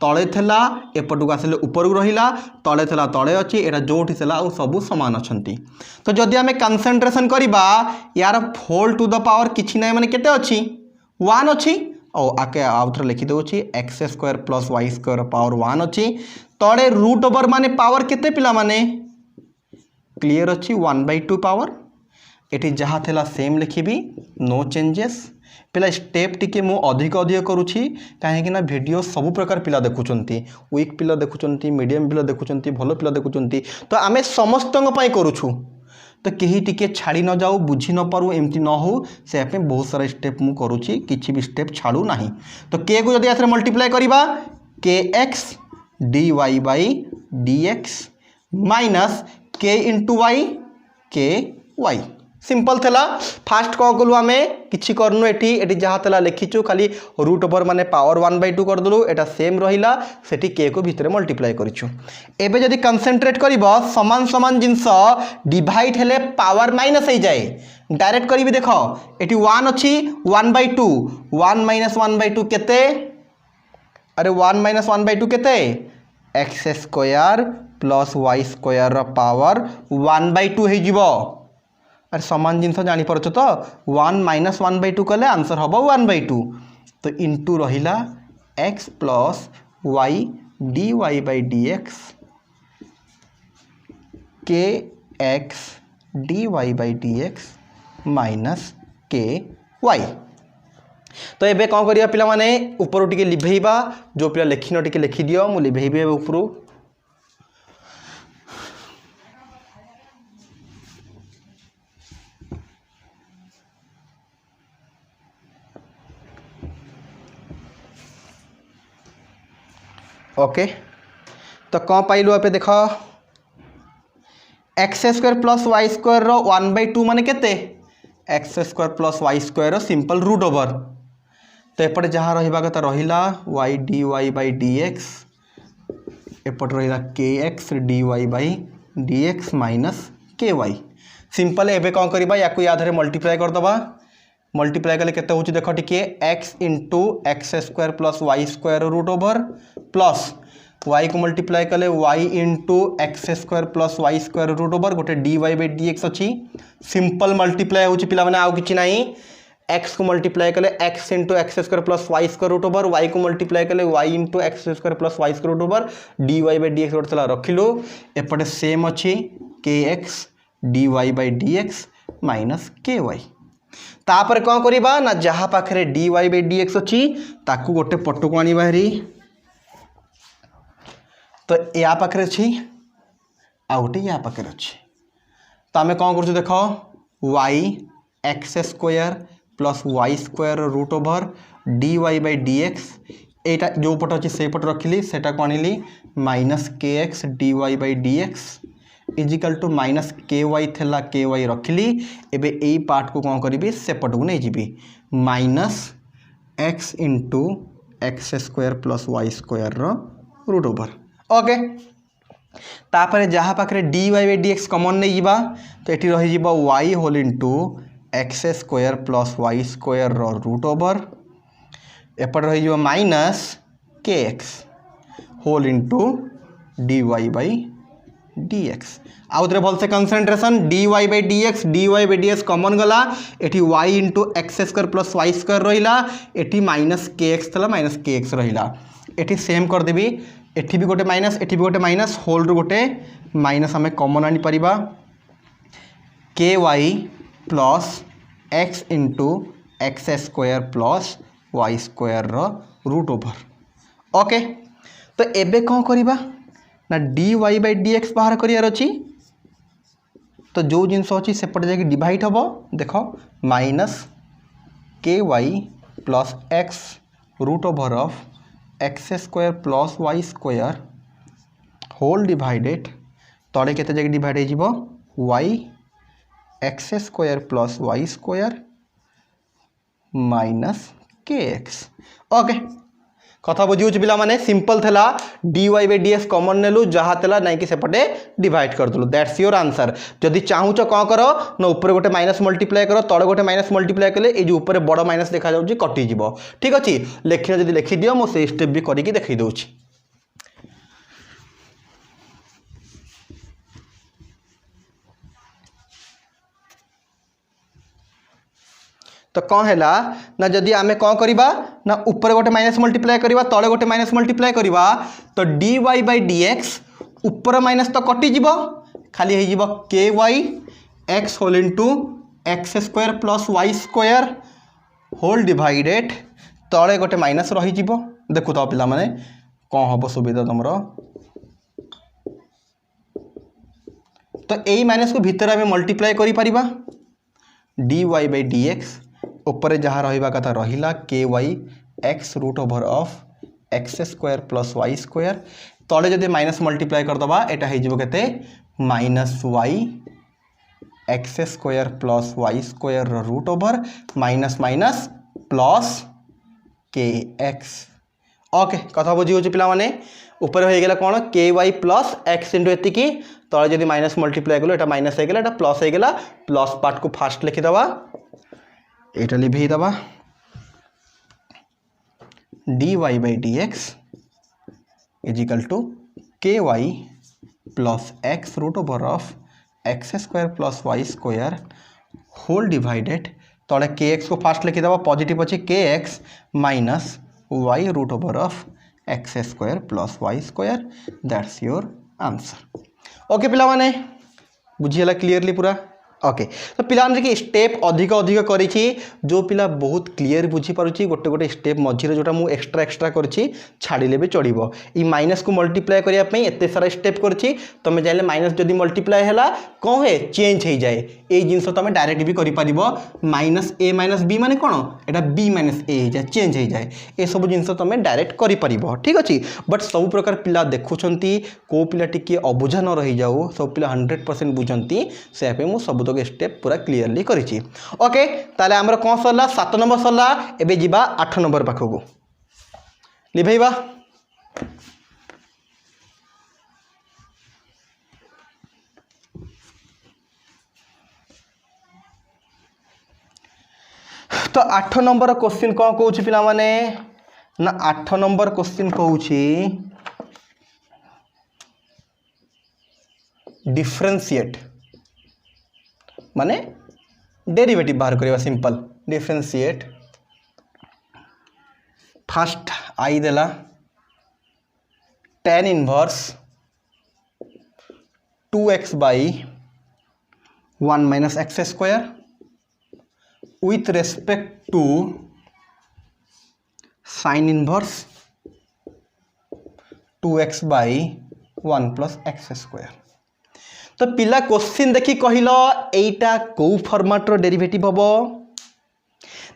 तले थला एपट को आसिले ऊपर को रहिला तले थला तले अछि एटा जोठी थला आउ सब समान अछंती तो जदि हमें कंसंट्रेशन करिबा यार 4 टू द पावर किछि नै माने केते अछि 1 अछि ओ आके आउथर लिखि दोछि x square plus y square power 1 अछि तळे रूट ओवर माने पावर केते पिला माने क्लियर अछि 1/2 पावर एटी जहाँ थेला सेम लिखिबी नो चेंजेस पिला स्टेप टिके मु अधिक अधिक करूछि काहे कि ना वीडियो सब प्रकार पिला देखुचंती वीक पिला देखुचंती मीडियम पिला देखुचंती भलो पिला देखुचंती तो आमे समस्तंग पई करूछु तो कहीं टिके छाड़ी न जाऊ बुझी न पारू एमती न हो से पे बहुत सारा स्टेप मु करूछि किछि भी स्टेप छाड़ू नाही तो के को जदि आथरे मल्टीप्लाई करिबा k x d y by d x minus k into y k y simple थला फास्ट कौन कलु आम कि करनु एटी जहाँ थला लिखीचु खाली रूट ओवर माने पावर 1/2 करदेलु एटा सेम रहिला सेठी के को भितर मल्टीप्लाई करिछु एबे जदि कंसंट्रेट करिबो समान समान जिंस डिवाइड हेले पावर माइनस हो जाए डायरेक्ट करी देख एटी 1 अछि 1/2 1 माइनस 1/2 केते अरे 1 माइनस 1/2 केते x square plus y square power 1/2 हो जिवो अरे समान जिनस जानी परछ तो 1 माइनस 1/2 कले आंसर हम 1/2 तो इंटू रहिला x plus y d y by d x k x d y by d x minus k y तो एबे कौन करिया पिला माने ऊपर टिके लिभेइबा जो पिला लेखिन टिके लिखि दियो मु लिभेइबे ऊपर ओके तो कौन पाइलु पे देख x square plus y square 1/2 माने केते x square plus y square simple root over तो एपटे जहाँ रहिबा कथा रहिला y d y by d x एपटे रहिला k x d y by d x minus k y simple एबे कौन करिबा याकु याद रे मल्टीप्लाई कर दबा मल्टीप्लाई कले केते होची देखो टिके x into x square plus y square root over plus y को मल्टीप्लाई कले y into x square plus y square root over गोटे d y by d x अच्छी सिंपल मल्टीप्लाई होची पिला माने आउ किछि नाही x को मल्टीप्लाई कले x into x square plus y square root over y को मल्टीप्लाई कले y into x square plus y square root over d y by d x गोटे थला रखिलु एपटे सेम अच्छी k x d y by d x minus k y तापर कौन करिबा ना जहाँ पाखरे d y by d x अच्छी ताकू गोटे पट को आनी बाहरी तो या पाखरे अच्छी आ गोटे या पाखरे अच्छी तो आम कौन कर देख y x square plus y square root over d y by d x एटा जो पट अच्छी से पट रखिली सेटा को आनिली minus k x d y by d x is equal to minus k y थेला के वाई रखिली एबे एई पार्ट को कौन करी सेपट को नहीं जीवी minus x into x square plus y square root over okay तापर जहाँ पाखे d y by d x common नहीं जीवा तो ये रही y whole into x square plus y square root over एपट रही minus k x whole into d y by dx आउ थे भलसे concentration dy by dx common गला एटी y into x square plus y square रहा एटी माइनस के एक्स था माइनस के एक्स रहा एटी सेम करदेवी एटी भी गोटे माइनस एटी भी गोटे माइनस होल रु गोटे माइनस आम कॉमन आनी परिबा k y plus x into x square plus y square root over okay. तो एबे कौन करिबा ना d y by d x बाहर करार अच्छी तो जो जिनस अच्छी सेपटे जाकि डिवाइड हम देख minus k y plus x root over of x square plus y square whole divided तले केते जाकि डिवाइड हो y x square plus y square minus k x okay. कथा बुझी पिला माने सिंपल थेला d y by d x common नेलु जहाँ थेला नहीं कि सेपटे डिवाइड करदेलु दैट्स योर आंसर। जदि चाहूच कौन कर ना ऊपर गोटे माइनस मल्टीप्लाई कर तले गोटे माइनस मल्टीप्लाई कले ये जो ऊपर बड़ माइनस देखा जाउची कटिଯିव ठीक अच्छे लेखिन जदि लिखिदियो मुझे स्टेप भी करके देखी दूची। तो कौन है ना जदि आमे कौन करिबा ना ऊपर गोटे माइनस मल्टीप्लाई करिबा तले गोटे माइनस मल्टीप्लाई करिबा तो d y by d x ऊपर माइनस तो कटिଯିव खाली है जीव k y x whole into x square plus y square whole divided तले गोटे माइनस रही देखु तो पिला माने कौन हम सुविधा तुम तो यही माइनस को भितर आम मल्टीप्लाई करि परिबा d y by d x ऊपर जहाँ रहा कथा रहा k y x root over of x square plus y square तले जब माइनस मल्टीप्लाई करदबा यहाँ होते minus y x square plus y square root over minus minus plus k x okay. कथा बुझी हो पिला माने ऊपर हो गला कौन के वाई प्लस एक्स इंटू एतिकी तले जब माइनस मल्टीप्लाई कलो ये माइनस हो गला प्लस हो गला प्लस पार्ट को फास्ट लिखिदबा एटा लिभे दबा d y by d x is equal to k y plus x root over of x square plus y square whole divided तले के एक्स को फास्ट लिखिदबा पॉजिटिव अच्छे k x minus y root over of x square plus y square that's your answer okay. पिला माने बुझीगला क्लीयरली पूरा ओके। तो पिला देखिए स्टेप अधिक अधिक करी जो पिला बहुत क्लीयर बुझीपारुची गोटे गोटे स्टेप मझीरे जोटा मुझे एक्सट्रा करछि छाड़िले भी चढ़ो ये माइनस को मल्टीप्लाई करने एत सारा स्टेप करछि तुम जाने माइनस जदि मल्टीप्लाई है कौन है चेंज हो जाए ये जिनस तुम डायरेक्ट भी कर माइनस ए माइनस बी माने कौन यहाँ बी माइनस ए जाए चेंज हो जाए ये सब जिनस तुम डायरेक्ट कर ठीक अच्छे बट सब प्रकार पिला देखुंत कौ पिला टिके अबुझा न रही जाऊ सब पिला 100% बुझंती से मुझे सब स्टेप पूरा क्लीयरली करिछि ओके। ताले हमर कौन सरला 7 नंबर सरला एबे जिबा 8 नंबर पाखकू लिभैबा तो 8 नंबर क्वेश्चन कौन कहूँ पिला माने ना 8 नंबर क्वेश्चन कहूँ डिफरेंशिएट माने डेरिवेटिव बाहर करवा सिंपल डिफरेंशिएट फर्स्ट आई देला tan inverse 2x by 1 minus x square with respect to sin inverse 2x by 1 plus x square। तो पिला क्वेश्चन देखी कहल एटा को फॉर्मेट रो डेरिवेटिव हबो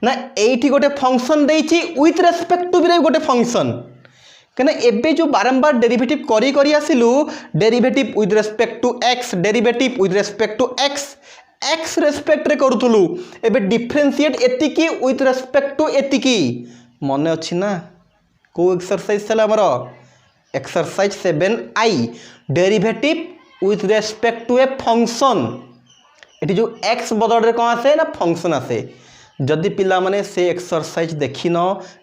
ना एठी गोटे फंक्शन देछि विथ रेस्पेक्ट टू भी गोटे फंक्शन कना एबे जो बारंबार डेरिवेटिव करी करी आसिलु derivative with respect to x derivative with respect to x respect रे करूथुलु एबे डिफरेंशिएट एतिकी विथ रेस्पेक्ट टू एतिकी मने अछि ना को एक्सरसाइज चला हमरो exercise 7i derivative with respect to a function एटी जो x बदल रे कौन आसे ना फंक्शन आसे जदि पिला माने से एक्सरसाइज देखिन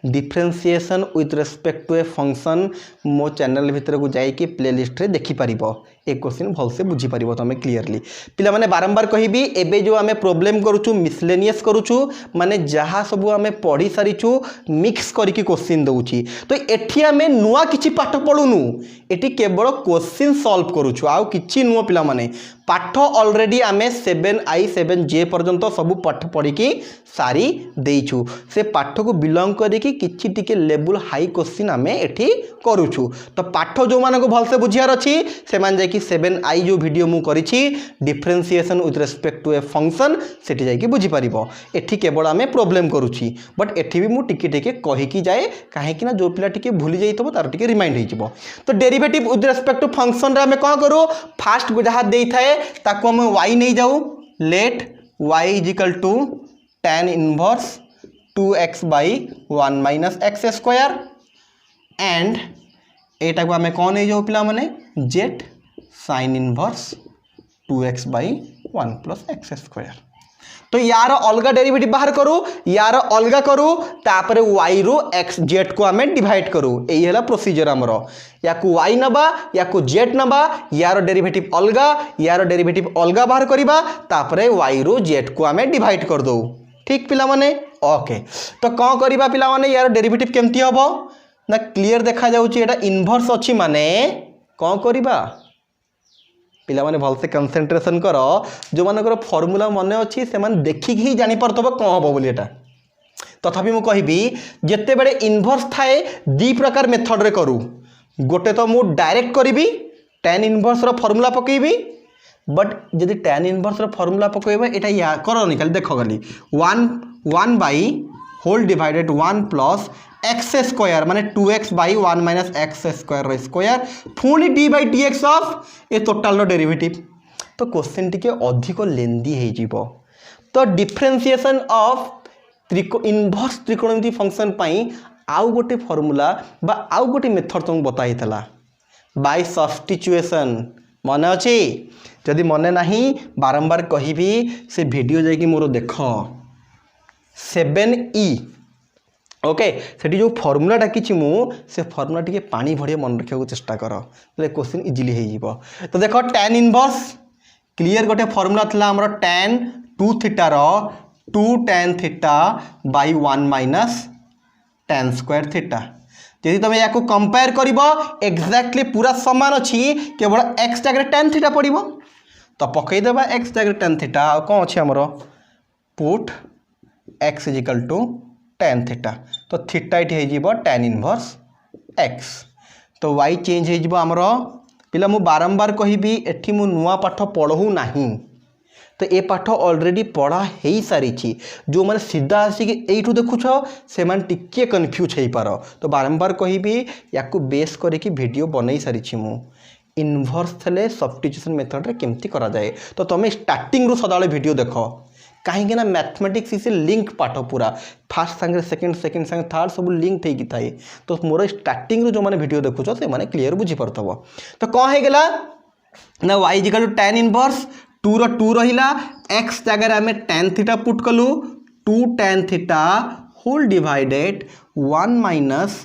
differentiation with respect to a function मो चैनल भितर को जाई कि प्लेलिस्ट रे देखि परिबो ए क्वेश्चन भलसे बुझीपार तुम क्लीयरली पिला माने बारंबार कहबी एबे जो आमे प्रॉब्लम करूछु मिसलेनियस करूछु माने जहाँ सब आमे पढ़ी सारिछु मिक्स करके क्वेश्चन दउछि तो एठी आमे नुआ किछि पाठ पढुनु एठी केवल क्वेश्चन सॉल्व करूछु आउ किछि नुआ पिला माने पाठ ऑलरेडी आमे 7i 7j पर्यंत सब पाठ पढ़ी की सारी देइछु से पाठ को बिलोंग करिकी किछि टिके लेवल हाई क्वेश्चन आमे एठी करूछु तो पाठ जो मानको भलसे बुझियार अछि से मान जाय कि 7i जो वीडियो मु करिछि differentiation with respect to a function सेठी जाय कि बुझी परिबो एठी केवल आमे प्रॉब्लम करूछि बट एठी भी मु टिके टिके कहि कि जाय काहे कि ना जो पिला टिके भूली जाइतबो तार टिके रिमाइंड होई जिवो तो derivative with respect to function रे आमे कोन करू फास्ट जहाँ देई थाए ताको हम y नहीं जाऊ let y is equal to tan inverse 2x by 1 minus x square and एटा को हमें कौन नहीं जाऊ पिला माने z sin inverse 2x by 1 plus x square तो यार अलगा डेरिवेटिव बाहर करू यार अलगा करू तापर y रु x z को हमें डिवाइड करू एही हला प्रोसीजर हमरो या को y नबा या को z नबा यार डेरिवेटिव अलगा बाहर करिबा तापर y रु z को हमें डिवाइड कर दो ठीक पिला माने ओके तो कौन करिबा पिला माने यार डेरिवेटिव केमती हबो ना क्लियर देखा जाउची एटा इनवर्स अछि माने कौन करिबा पिला माने भलसे कंसंट्रेशन कर जो मानकर फॉर्मूला मने अछि से मान देखि ही जानि परतबो कोन हबो बोली एटा तथापि मु कहिबी जत्ते बेडे इनवर्स थाए दी प्रकार मेथड रे करू गोटे तो मु डायरेक्ट करिबी tan इनवर्स रो फार्मूला पकेबी बट जदि tan इनवर्स रो फार्मूला पकेबा एटा या करो निकाल देखो गली 1 by whole divided 1 plus x square माने 2x by 1 minus x square square पुणी d by dx of a total no derivative तो क्वेश्चन टिके अधिक लेंदी हे जीवो तो डिफरेंशिएशन ऑफ इनवर्स त्रिकोणमिति फंक्शन पाई आउ गोटे फार्मूला बा आउ गोटे मेथड तुम बताई थला बाय सब्स्टिट्यूएशन मन अछि जदि मन नाही बारंबार कहिबी से वीडियो जाय कि मोर देखो 7e ओके सेठी जो फार्मूला डाकिछि मु से फार्मूला टिके पानी भड़िया मन रखिया को चेष्टा कर तो क्वेश्चन इजीली हे जीवो तो देखो tan इनवर्स क्लियर गोटे फार्मूला थला हमर tan 2 थीटा रो 2 tan theta by 1 minus tan square थीटा यदि तुम या को कंपेयर करिवो एग्जैक्टली पूरा समान अछि केवल x जगह tan थीटा पड़िवो तो पकई देबा x जगह tan थीटा आ कोन अछि हमरो put x is equal to tan थीटा तो थीटा इट हे जीवो tan इनवर्स x तो y चेंज हे जीवो हमरो पिला मु बारंबार कहिबी एठी मु नुवा पाठ पढहु नाही तो ए पाठ ऑलरेडी पढ़ा हे सारी जो मैंने सीधा आसिक यू देखुछ से टिके कन्फ्यूज हो पार तो बारंबार कहिबी या बेस करके वीडियो बनई सारी मु इनवर्स थे सब्स्टिट्यूशन मेथड रे केमती करा जाए तो तुम स्टार्टिंग रु सदाले वीडियो देख कहीं ना मैथमेटिक्स से लिंक पाठ पूरा फास्ट सांगे सेकंड सांगे थर्ड सब लिंक थी थाए तो मोर स्टार्टिंग जो मैंने वीडियो देखुछ से मैंने क्लियर बुझी पारथबो तो कौन हो गला ना y equal to tan inverse 2 रो 2 रहिला x जगह आम tan थीटा पुट कलु 2 tan theta whole divided 1 minus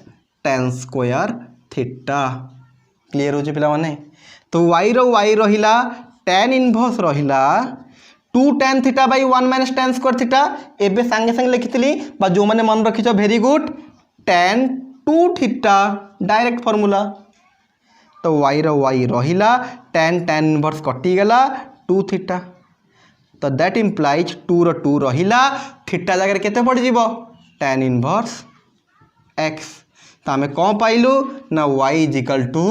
tan square theta clear हो पिला माने तो y रो y रहिला tan इनवर्स रहिला 2 tan theta by 1 minus tan square theta एबे संगे संगे लिखितली बा जो माने मन रखिछ very good tan 2 theta direct formula तो y रो y रहिला tan इनवर्स कटि गला 2 थीटा तो दैट इम्प्लाइज 2 रो 2 रहिला थीटा जगह केते पड़ जीवो tan इनवर्स x तो आमे कोन पाइलु ना y is equal to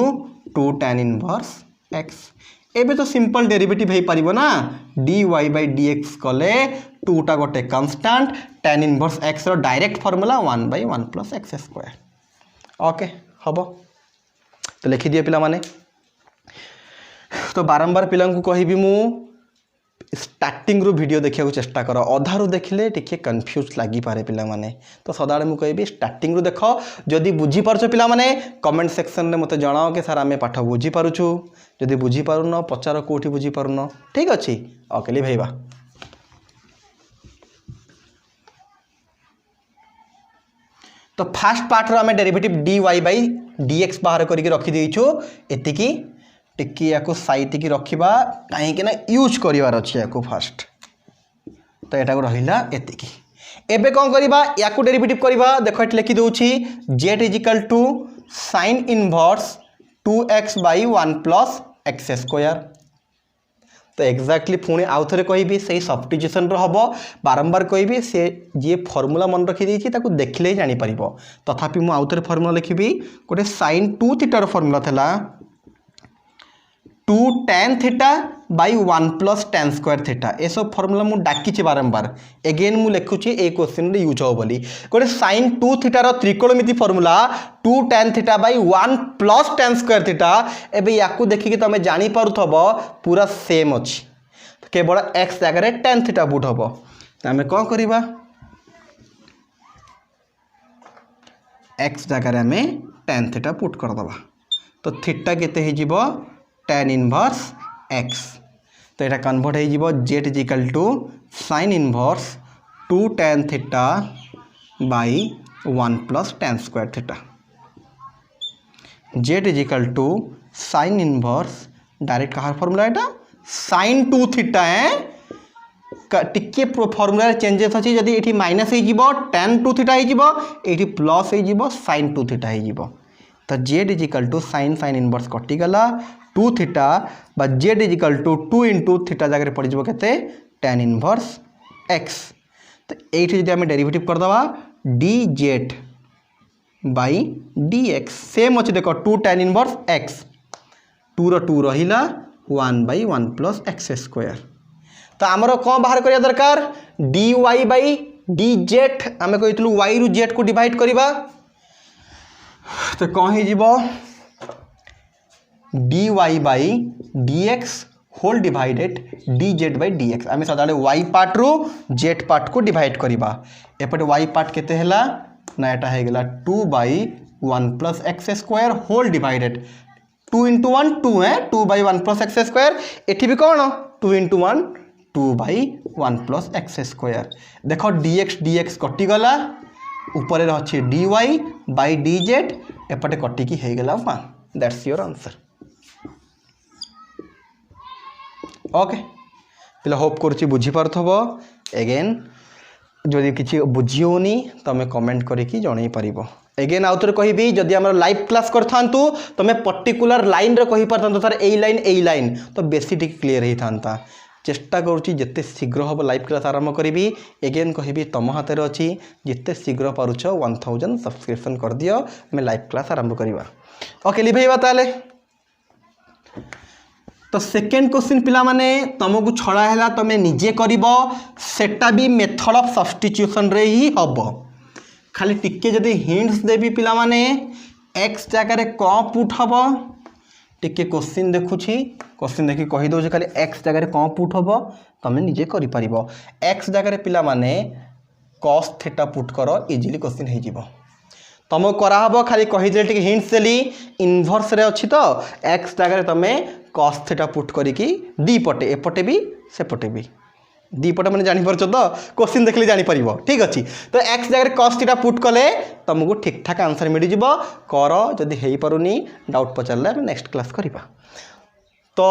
2 tan inverse x एबे तो सिंपल डेरिवेटिव हे परिबो ना dy by dx कले 2 टा गोटे कांस्टेंट tan इनवर्स x रो direct formula 1 by 1 plus x square okay हबो तो लिखि दियो पिला माने तो बारंबार पिला को कहिबी मु स्टार्टिंग रु वीडियो देखिया को चेष्टा कर अधारु देखले टिके कंफ्यूज लागी पारे पिला माने तो सदाळे मु कहबी स्टार्टिंग रु देखो जदि बुझी परछो पिला माने कमेंट सेक्शन रे मते जणाओ के सर आमे पाठ बुझी पारुछु जदि बुझी पारुनो पचार कोठी बुझी पारुनो ठीक अछि ओके भाईबा तो फास्ट पार्ट रो आमे डेरिवेटिव dy by dx बाहर करके रखि देइछु एतिकी टिकी या साइतिकी रखा कहीं यूज करार अच्छे या फास्ट तो यहाँ रहा एतिकी एबे कौन करवा या डेरिवेटिव करवा देख ये लिखिदे z is equal to sine inverse 2x by 1 plus x square तो एक्जाक्टली पुणी आउ थे कहि से सब्स्टिट्यूशन हम बारंबार कहि से जी फर्मूला मन रखी देखिले ही जापर तथापि मुझे आउ थे फर्मूला लिखी गोटे साइन 2 थीटार फर्मूला था 2 tan theta by 1 plus tan square theta ये सब फर्मूला मुझे डाकी बारंबार एगेन मुझे लिखुची ए क्वेश्चन रे यूज हो बोली गोटे साइन 2 थीटार त्रिकोणमिति formula 2 tan theta by 1 plus tan square theta एबे याकू देखिकी तुम जानी पारुथबो पूरा सेम अच्छी केवल x जगह tan थीटा बुट हम तो आम कौन करवा x जगह आम tan थीटा पुट करदे तो थीटा केते हो tan इनवर्स x तो यहाँ कन्वर्ट हो Z is equal to sine inverse 2 tan theta by 1 plus tan square theta Z is equal to sine inverse direct कहाँ फॉर्मूला यहाँ साइन 2 थीटा है टिके फॉर्मूला चेंजेस अच्छी जदि ये माइनस हो tan 2 थीटा हो प्लस हो साइन 2 थीटा हो तो z is equal to sine sine inverse कटिगला 2 थीटा बा z is equal to 2 into theta जगह पड़ जाए tan इनवर्स x तो ये जब आम डेरिवेटिव करदे D Z by d x same अच्छे देख 2 tan इनवर्स x 2 रो 2 रहा 1 बाई 1 प्लस एक्स स्क्वायर तो आमर कौन बाहर करिया दरकार dy बाई डी जेड आम कहूँ y रु जेड को डिवाइड करवा तो कौन हो dy by d x whole divided d Z by d x आम सदा वाई पार्ट रु जेड पार्ट को डिवाइड करवा एपटे वाई पार्ट केते हैला ना एटा है गला 2 by 1 plus x square whole divided 2 into 1 2 है 2 बाई 1 प्लस एक्स स्क्वायर एटी भी कौन 2 into 1 2 by 1 plus x square देख डी एक्स कटिगला ऊपर अच्छे d y by d z एपटे कटिकी हो गला 1 दैट्स योर आंसर ओके पिला होप करुच्ची बुझीपारथब एगेन जदि किसी बुझीओनी तुम कमेंट करके जन पार एगेन आउ थे कहि जदि आम लाइव क्लास करूँ तुम पर्टिकुलर लाइन रे कहि पारथांत सर ए लाइन तो बेसी टिक क्लीयर होता था चेष्टा करुच्ची जिते शीघ्र हम लाइव क्लास आरंभ करी एगेन कहि तुम हाथ में अच्छी जिते शीघ्र पारुछ 1000 सब्सक्रिप्शन कर दियो आम लाइव क्लास आरंभ करवा ओके लिभेवा ताले तो सेकेंड क्वेश्चन पिला माने तुमको छड़ा है तुम निजे कर सेटा भी मेथड ऑफ सब्स्टिट्यूशन रे ही हम खाली टिके जदि हिंट्स देवी पिला माने एक्स जगह कौन पुट हम टिके क्वेश्चन देखुची क्वेश्चन देखी कहीदे खाली एक्स जगह कौन पुट हम तुम निजे कर एक्स जगह पिला माने कॉस थीटा पुट कर इजिली क्वेश्चन हो तुम कराहब खाली कहीदे टिके हिंट्स देली इनवर्स रे अच्छी तो एक्स जगह तुम कॉस थीटा पुट करिकी दी पटे एपटे भी सेपटे भी दी पटे मैंने जानी पारछ तो क्वेश्चन देखले जानी परिबो ठीक अच्छी तो एक्स जगह कॉस थीटा पुट कले तुमको ठीक ठाक आंसर मिल जिवो कर जदि हेई पारुनी डाउट पचारले नेक्स्ट क्लास करिबा तो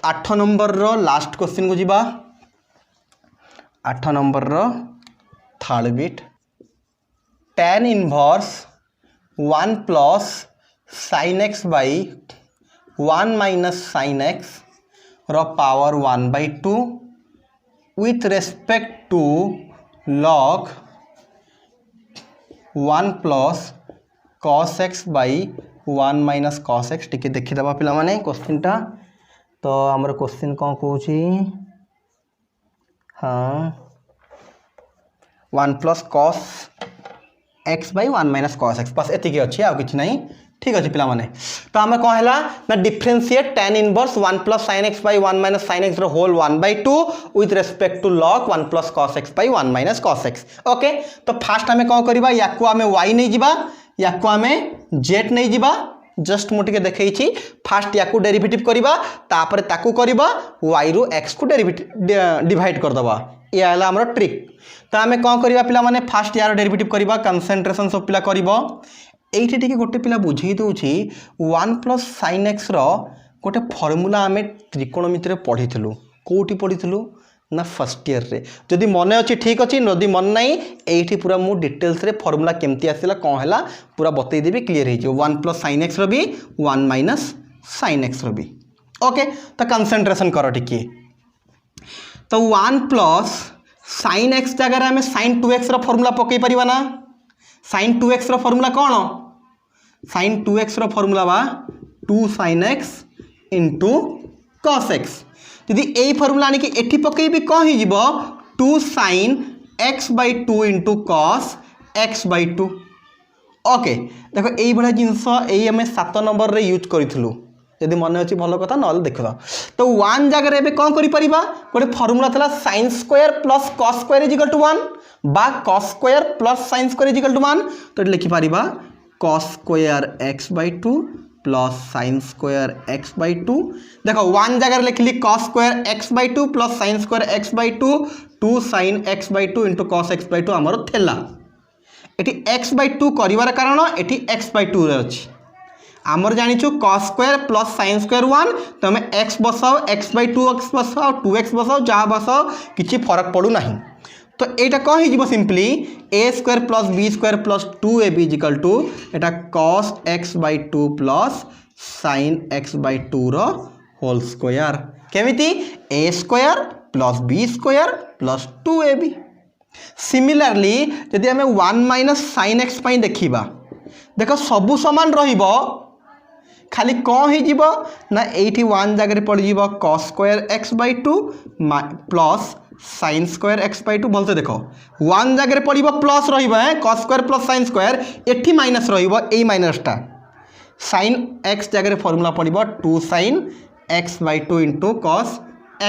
8 नंबर रो लास्ट क्वेश्चन को जिबा 8 नंबर रो थर्ड बिट tan inverse 1 plus sin x by 1 minus sin x रो power 1/2 with respect to log 1 plus cos x by 1 minus cos x टिके देखीदबा पिला माने क्वेश्चन टा तो हमर क्वेश्चन कौन कहूची हाँ 1 plus cos x by 1 minus cos x बस एतिकी अच्छी आउ किछि नहीं ठीक अच्छे पिला माने तो आम कौन है ना differentiate tan inverse 1 plus sin x by 1 minus sin x whole 1/2 with respect to log 1 plus cos x by 1 minus cos x okay तो फास्ट आम कौन करवा या y नहीं जीवा या z नहीं जीवा जस्ट मुझे देखी फास्ट या डेरिवेटिव करवा तापर ताकू करवा y रु x को डेरिवेटिव डिवाइड करदबा या आम ट्रिक तो आम कौन करवा पिला माने फास्ट यार डेरिवेटिव करवा कंसंट्रेशन सब पिला करबो एठी टिके गोटे पिला बुझेई दउछि 1 प्लस sin x रो गोटे फर्मूला आम त्रिकोणमिति पढ़ी कौटी पढ़ी ना फर्स्ट ईयर रे जदि मन अच्छी ठीक अच्छी जदि मन ना ये पूरा मु डिटेल्स रे फर्मूला केमती आसला कौन है पूरा बतईदेवी क्लीयर हो 1 + sin x री 1 - sin x री ओके। तो कंसंट्रेशन कर टिके तो 1 + sin x जगह आम sin 2x फर्मूला पकई पारिबा ना sin 2x फर्मूला कौन sin 2x फर्मूला बा 2 sin x * cos x यदि यही फर्मूला आनिक एठी पकईबी कौन हो 2 sin x/2 * cos x/2 okay. देखो यही भाया जिनस यही आम 7 नंबर रे यूज करूँ यदि मन अच्छी भल कथा ना देख तो 1 जगह एवं कौन कर गोटे फर्मूला था sin² + cos² = 1 बा cos² + sin² = 1 तो लिखिपर cos² x/2 + sin² x/2 देखो 1 जगह लिखली cos² x/2 + sin² x/2 2 sin x/2 * cos x/2 आमर थेला एटी x/2 करिवार कारण एटी x/2 रे अछि आमर जानिछु cos² + sin² 1 तो हमें x बसाओ x/2 x बसाओ 2x बसाओ जहाँ बसाओ किसी फरक पड़ू ना तो यहाँ कौन हो सिंपली a² + b² + 2ab = एटा cos x/2 + sin x/2 रो होल स्क्वायर केमिति a² + b² + 2ab सिमिलरली यदि आम 1 - sin x देखा देख सबू सामान रहिबो खाली कौन हो ना ये 1 जगह पड़ cos² x/2 + sin² x/2 भलसे देख 1 जगह पड़ प्लस cos² + sin² एठी माइनस रही माइनसटा sin x जगह फर्मूला पड़ 2 sin x/2 * cos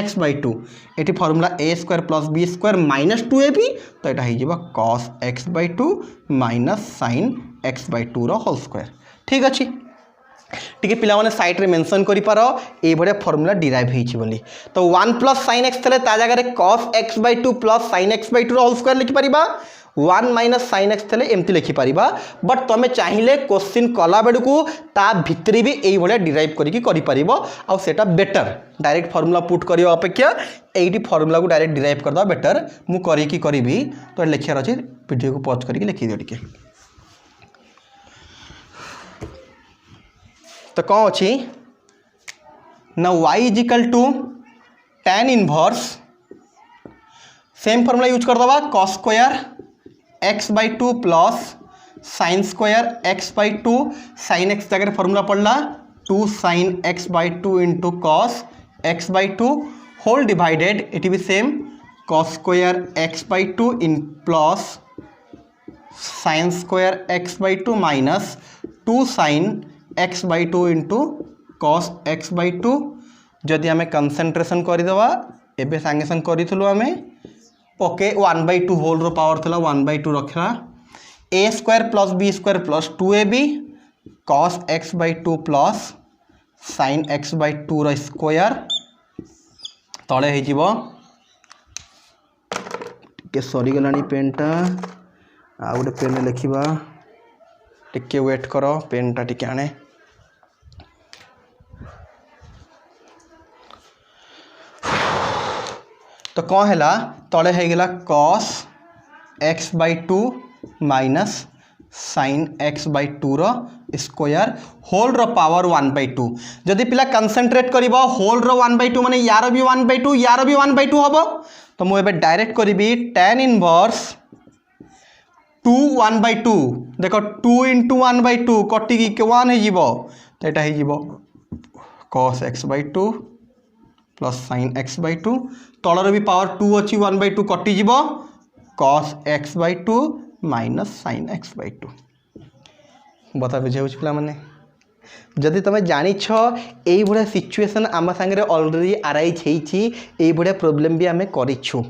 x/2 ये फर्मूला a² + b² - 2ab तो यहाँ हो cos x/2 - sin x/2 रो होल स्क्वायर ठीक अच्छे टी पिला माने साइड रे मेंशन करि पारो ए बडे फार्मूला डिराइव हेछि बोली तो 1 + sin x थले ता जगह रे cos x/2 + sin x/2 रो होल स्क्वायर लिखि परिबा 1 - sin x थले एम्ति लिखि परिबा बट तमे चाहिले क्वेश्चन कला बेडकू ता भितरी भी एई बडे डिराइव करिकि करि परिबो आ सेटा बेटर डायरेक्ट फार्मूला पुट करियो अपेक्षा एइटी फार्मूला को डायरेक्ट डिराइव करदा बेटर मु करिकि करिवि तो लिखियार अछि वीडियो को पॉज करिकि लिखि दियो टिके तो कौन अच्छी ना y = tan inverse same formula use कर दबा cos² x/2 + sin² x/2 sin x जगह फॉर्मूला पड़ला 2 sin x/2 * cos x/2 whole divided it भी same cos² x/2 plus sin² x/2 minus 2 sin x/2 * cos x/2 जदि आम कंसंट्रेशन करदेवा एबे सांगे संग करूँ आम ओके 1/2 होल रो पावर थला 1/2 रखला a² + b² + 2ab cos x/2 + sin x/2 रो स्क्वायर तले हो सरी गलानी पेनटा आ गोटे पेन लिखा टिके वेट कर पेनटा टिके आने तो कौन है तले होगा cos x/2 - sin x/2 रो स्क्वायर होल रो पावर 1/2 जदि पिला कंसंट्रेट करिबो होल रो 1/2 माने यार भी 1/2 यार भी 1/2 हबो तो मु एबे डायरेक्ट करिबी tan इनवर्स 2 1/2 देखो 2 * 1/2 कटि कि 1 हो जिवो तो एटा हो जिवो cos x/2 + sin x/2 तलर भी पावर 2 अच्छी 1/2 कटिज cos x/2 - sin x/2 बता बुझे पिला माने जदि तुम जानिछ यही भाया सिचुएसन आम सांगे अलरेडी आराइज यही भाया प्रोब्लेम भी आम करूँ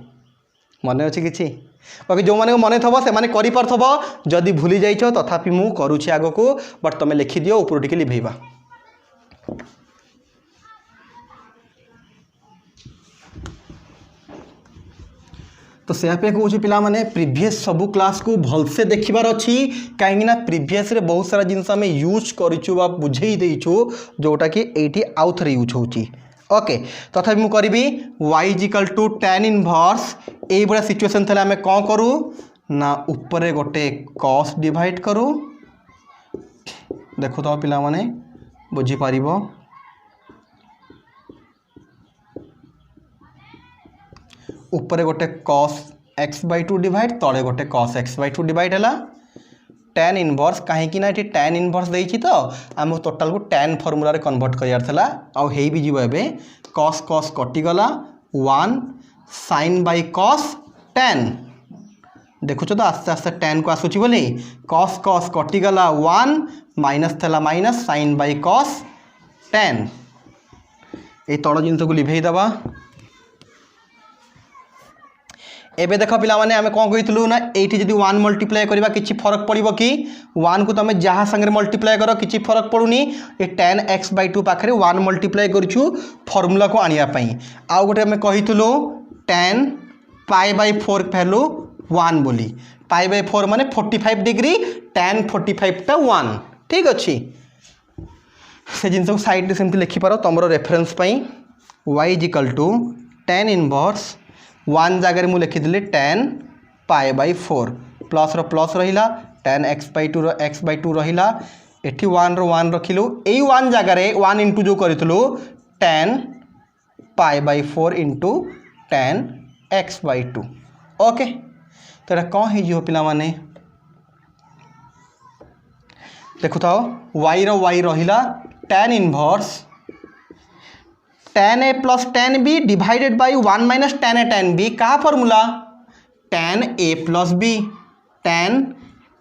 मन अच्छे कि बाकी जो मैंने मन थब से मैंने कर जदि भूली जाइछ तथापि मु करुँची आग को बट तुम लिखिदि ऊपर टिके लिभेबा तो से कहूँ पिला माने प्रीवियस सबू क्लास को भलसे देखिबार अच्छी कहीं प्रीवियस रे बहुत सारा जिनस आम यूज करूँ बा बुझे देचु जोटा कि ये आउ थे यूज होची ओके तथापि मु करी y is equal to tan inverse ये भाया सिचुएसन थे आम कौन करूँ ना ऊपर गोटे cos डिवाइड करूँ देखु तो पिला माने बुझीपार ऊपर गोटे cos x/2 डिवाइड तले गोटे cos x/2 डिवाइड है tan इनवर्स कहीं ना ये tan इनवर्स देइछि तो आम टोटाल को tan फॉर्मूला रे कन्वर्ट करियार थला आउ हेई भी जीव एबे cos cos कटिगला 1 sin बाय cos tan देखुछ तो आस्ते आस्ते tan को आसुची बोली cos cos कटिगला 1 माइनस थला minus sin by cos tan ए तड़ जिनस को लिभेई दबा एबे देख पिला माने आमे कौन कहितलु ना एठी जदी 1 मल्टीप्लाई करबा किछि फरक पड़िबो कि 1 को तमे जहा संगे मल्टीप्लाई करो किछि फरक पड़ुनी ए tan x/2 पाखरे 1 मल्टीप्लाई करछु फार्मूला को आनिया पई आ गोटे आमे कहितलु tan π/4 वैल्यू 1 बोली π/4 माने 45 डिग्री tan 45 टा 1 ठीक अछि से जिनस को साइड रे सेमति लिखि पारो तमरो रेफरेंस पई y = tan इनवर्स 1 जगह मुझे लिखिदी tan π/4 प्लस प्लस रहा tan x/2 x/2 रहा एठी 1 रो 1 रखिलु एई 1 जगह 1 इंटू जो करितलु tan π/4 into tan x/2 okay तो ये कौन हो पिला माने देखु था y रो y रहा tan इनवर्स tan a प्लस tan b divided by 1 minus tan a tan b का formula tan a plus b tan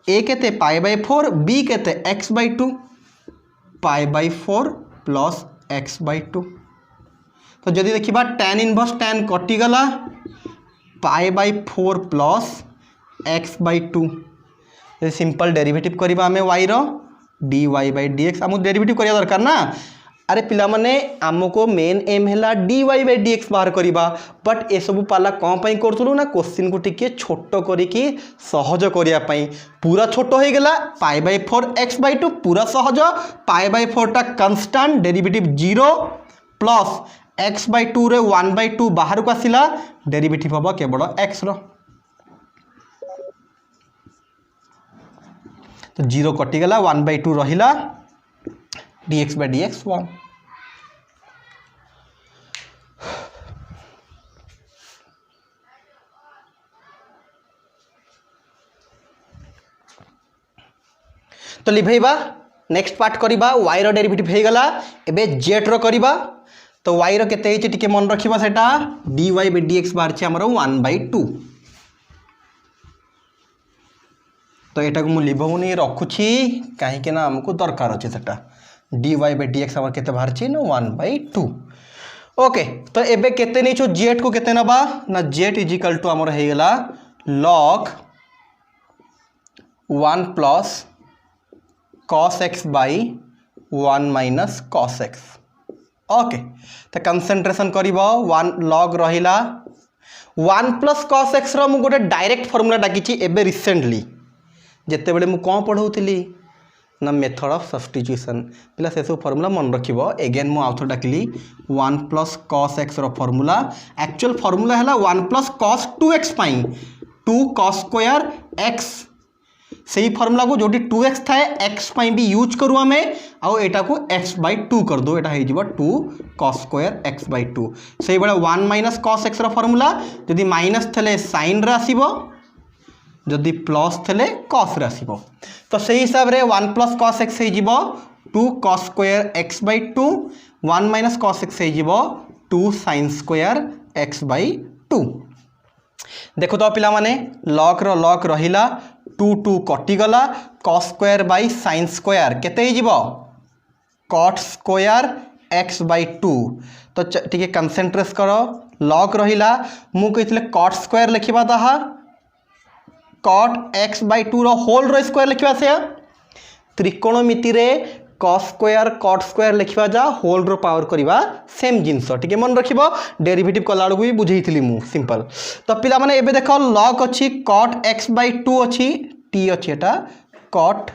a केते π/4 b केते x/2 π/4 प्लस x/2 तो जदि देखिबा tan इनवर्स tan कटिगला π/4 प्लस x/2 सिंपल डेरिवेटिव करबा हमें y रो dy/dx हमु डेरिवेटिव करिया दरकार ना अरे पिला माने आमको मेन एम है dy/dx बाहर करवा बट ए सब पाला कौन पाई करथुलु ना क्वेश्चन को टिके छोट करिकी सहज करिया पाई पूरा छोट हो गला π/4 x/2 पूरा सहज π/4 टा कांस्टेंट डेरिवेटिव 0 प्लस x/2 रे 1/2 बाहर को आसिला डेरिवेटिव हम केवल x रो तो 0 कटिगला 1/2 रहिला dx/dx 1 तो लिभेबा नेक्स्ट पार्ट करिबा y रो डेरिवेटिव हे गला एबे z रो करिबा तो y रो केते हिच टिके मन रखिबा सेटा dy/dx बाहर छै हमरो 1/2 तो एटा को मु लिभौनी रखुछि काहे के ना हमको दरकार अछि सेटा dy/dx हमर केते बाहर छै ना 1/2 ओके तो एबे केते नै छो z को केते नबा ना z = हमर हे गेला log 1 plus cos x by 1 minus cos x okay तो कंसंट्रेशन करिबो 1 log रहिला 1 प्लस cos x रो मु गोटे डायरेक्ट फार्मूला डाकिछि एबे रिसेंटली जेते बेले मु कोन पढौतिली ना मेथड ऑफ सब्स्टिट्यूशन पिला से सब फार्मूला मन रखिबो अगेन मु आउथर डाकली 1 प्लस cos x रो फार्मूला एक्चुअल फार्मूला हैला 1 प्लस cos 2x पाई 2 cos स्क्वायर x सही फार्मूला को जोटी 2x थाए x पाई भी यूज करू हमें आउ एटा को x/2 कर दो एटा हे जिवो 2 cos स्क्वायर x/2 सही बडा 1 माइनस cos x रो फार्मूला जदी माइनस थले sin रे आसीबो जदि प्लस थले cos रे आसीबो तो सही हिसाब रे 1 प्लस cos x हे जिवो 2 cos square x/2 1 minus cos x हे जिवो 2 sin स्क्वायर x/2 देखो तो पिला माने log रो log रहिला 2 2 कटिगला cos square by sin square केते हे जिवो cot स्क्वायर x/2 तो ठीक कंसंट्रेट करो log रहिला मु कहितले cot स्क्वायर लिखिबा दहा cot x/2 रो होल रो स्क्वायर लिखिबा से त्रिकोणमिति रे cos स्क्वायर cot स्क्वायर लिखा जा होल रो पावर करवा सेम जिनस टिके मन रखिबो डेरिवेटिव कला बेलू भी बुझेइथिली मु सिंपल। तो पिला माने एबे देखो log अछि cot x/2 अछि t अछि एटा cot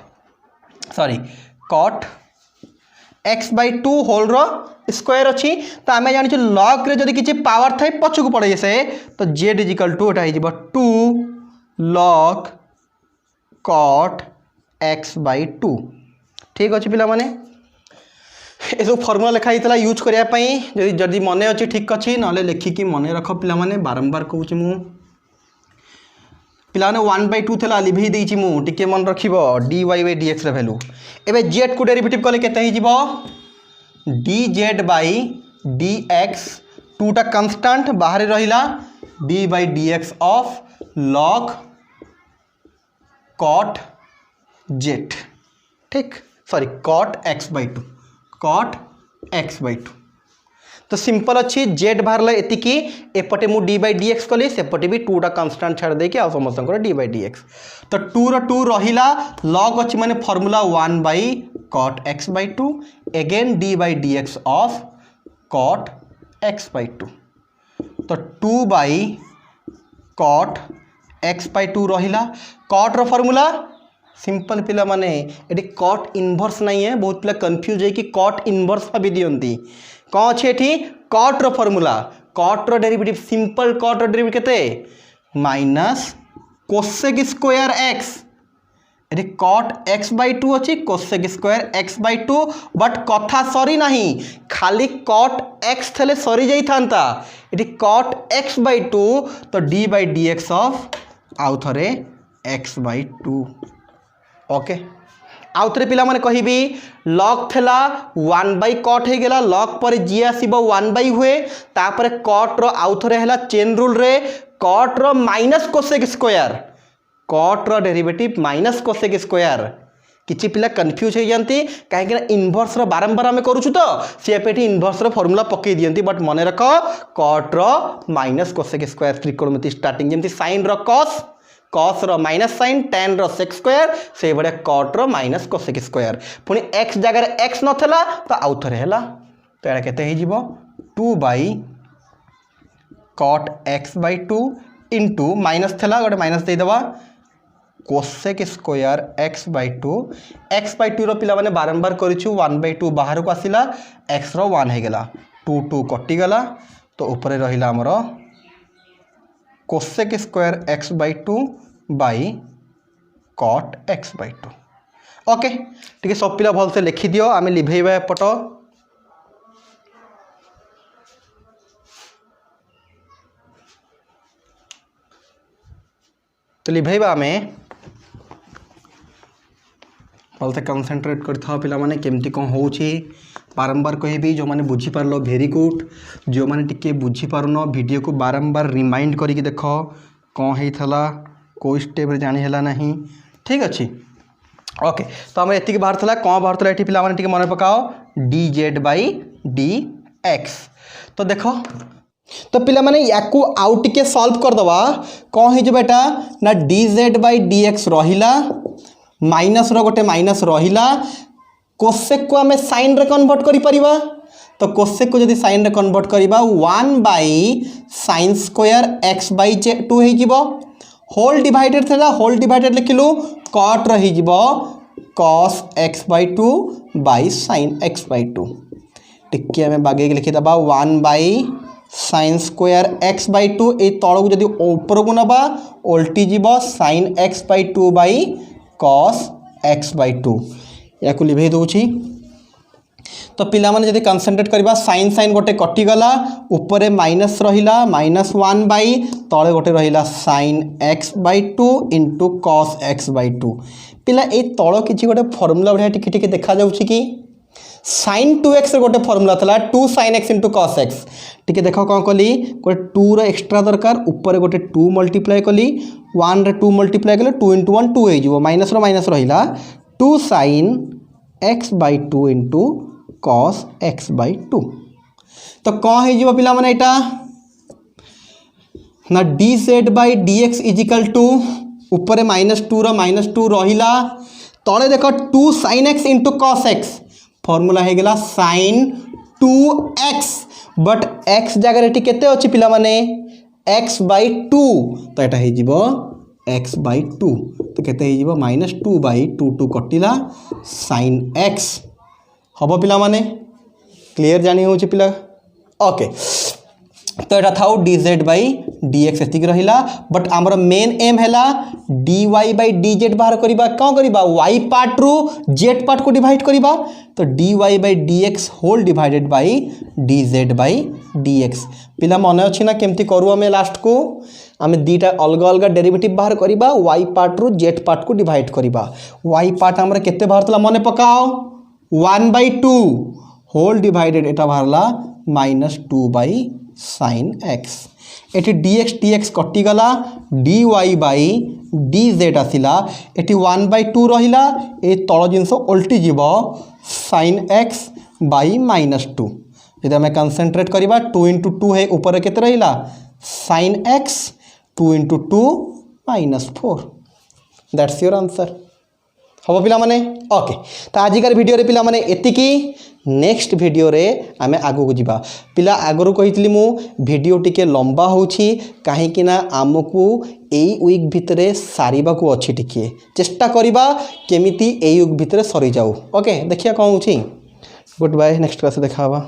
x/2 होल रो स्क्वायर अछि। तो आमे जानि छु log रे जदी किछि पावर थाई पछकु पड़े से तो z = एटा हिजबो 2 log cot x/2 ठीक अच्छे पिला माने ये सब फॉर्मूला लिखाई था यूज करने जदि मन अच्छी ठीक अच्छी ना लिखिकी मन रख पिला माने बारंबार कहूँ मु पिला 1/2 थला लिभे देछि मु टिके मन रखिबो dy/dx रे वैल्यू एबे z को डेरिवेटिव कले केते हि जिवो dz/dx 2 टा कांस्टेंट बाहर रहिला d/dx of log cot z ठीक सॉरी cot x/2 तो सिंपल अच्छी z बाहर एतिकी एपटे मु d/dx कली सेपटे भी 2 टा कांस्टेंट छाड़ दे के आ समस्त d/dx तो 2 रो 2 रहिला log अच्छी माने formula 1/cot x/2 again d/dx of cot x/2 तो 2/cot x/2 रहिला cot रो फार्मूला सिंपल पिला माने एटी cot इनवर्स नहीं है बहुत पिला कंफ्यूज है कि cot इनवर्स भाभी दियंती कौन अच्छे एटी cot रो फार्मूला cot रो डेरिवेटिव सिंपल cot रो डेरिवेटिव केते minus cosec square x eighty cot x/2 अछि cosec स्क्वायर x/2 बट कथा सरी नहीं खाली cot x थले सरी जाई थांता एटी cot x/2 तो d/dx ऑफ आउ थरे x/2 ओके आउ थे पिला माने कहिबी log थला 1/cot हे गेला log पर जी आसीबो 1/ हुए तापर cot रो आउ थरे हला चेन रूल रे cot रो माइनस cosec स्क्वायर cot रो डेरिवेटिव माइनस cosec स्क्वायर किछि पिला कंफ्यूज हो जानती काहे कि इनवर्स रो बारंबार हम करूछु तो से पेटी इनवर्स रो फार्मूला पके दियंती बट मने रखो cot रो माइनस cosec स्क्वायर त्रिकोणमिति स्टार्टिंग जेमती sin रो cos रो माइनस sin tan रो sec स्क्वायर से बडे cot रो माइनस cosec स्क्वायर पुनी x जगह x नथला तो आउ थरे हला तो एटा केते हे जिवो 2/cot x/2 इनटू माइनस थला गोटे माइनस दे दबा cosec स्क्वायर x/2 रो पिला माने बारंबार करिछु 1/2 बाहर को आसिला x रो 1 हे गेला 2 कटि गला तो ऊपर रहिला हमरो cosec square x/2 by cot x/2 okay ठीक है सब पिला भल से लिखि दियो आमे लिभेइबा पट तो लिभेइबा आमे भल से कंसंट्रेट करथा पिला माने केमती कोन होउची बारंबार कहबी जो माने बुझी पारलो वेरी गुड जो माने टिके बुझी पारनो वीडियो को बारंबार रिमाइंड करिक देखो कौन है थला कोई स्टेप जानी हैला नहीं ठीक अच्छी ओके तो आम एति बाहर थला कौन बाहर थला एठी पिला माने टिके मन पकाओ dz/dx तो देखो तो पिला माने याकू आउ टिके सॉल्व कर दवा कौन है जो बेटा ना dz/dx रहिला माइनस रो गोटे माइनस रहिला cosec को आमे sin रे कन्वर्ट करि परिबा तो cosec को जदि sin रे कन्वर्ट करिबा 1/sin स्क्वायर x/2 हे जिवो होल डिवाइडेड थला होल डिवाइडेड लिखिलु cot रही जिवो cos x/2 bye sin x/2 टिके आमे बागे के लिखि दबा 1/sin स्क्वायर x/2 ए तळो जदि ऊपर को नबा उल्टी जिवो sin x/2 bye cos x/2 या को लिभे दउछि तो पिला माने जदि कंसंट्रेट करबा sin गोटे कटि गला ऊपर माइनस रहिला -1 तळे गोटे रहिला sin x/2 into cos x/2 पिला ए तळ किछि गोटे फार्मूला बढिया टिके टिके देखा जाउछि कि sin 2x गोटे फार्मूला थला 2 sin x into cos x टिके देखो कोन कली गोटे 2 रो एक्स्ट्रा दरकार ऊपर गोटे 2 मल्टीप्लाई कली 1 रे 2 मल्टीप्लाई कले 2 * 1 2 हे जिवो माइनस रो माइनस रहिला 2 sin x/2 into cos x/2 तो कौन है जीवो पिला माने एटा ना dz/dx = ऊपर -2 रो -2 रहिला तळे देखो 2 sin x into cos x formula हो गला sin 2x बट x जगह ये केते अच्छी पिला माने x/2 तो यहाँ हो x/2 तो केते हो -2/2 2 कटिला sin x हम पिला माने क्लीयर जानी हो पिला ओके तो यहाँ था dz/dx एतिक रहिला बट आमर मेन एम हैला dy/dz बाहर करिबा कौन करिबा y पार्ट रु z पार्ट को डिवाइड करिबा तो dy/dx whole divided by dz/dx पिला मन अछि ना केमती करू हमें लास्ट को आमे दीटा अलग अलग डेरिवेटिव बाहर करिबा y पार्ट रु z पार्ट को डिवाइड करिबा y पार्ट हमर केते बाहरतला मने पकाओ 1/2 होल डिवाइडेड एटा बाहरला -2/sin x एटी dx dx कटिगला dy/dz आसिला एटी 1/2 रहिला ए तळ जिंस उल्टी जीव sin x /-2 यदि आम कंसंट्रेट करिबा 2 × 2 है ऊपर केते रहिला sin x 2 × 2 -4 that's your answer हम पिला माने ओके तो आजिकार वीडियो रे पिला माने एतिकी नेक्स्ट वीडियो रे आमे आगो को जीवा पिला आगरो कहितली मु वीडियो टिके लंबा होउछि काहे कि ना आमको एई वीक भितरे सारिबा को अछि टिके चेष्टा करिबा केमिति एई वीक भितरे सरी जाऊ ओके देखिया कोन होछि गुड बाय नेक्स्ट क्लास देखा हवा।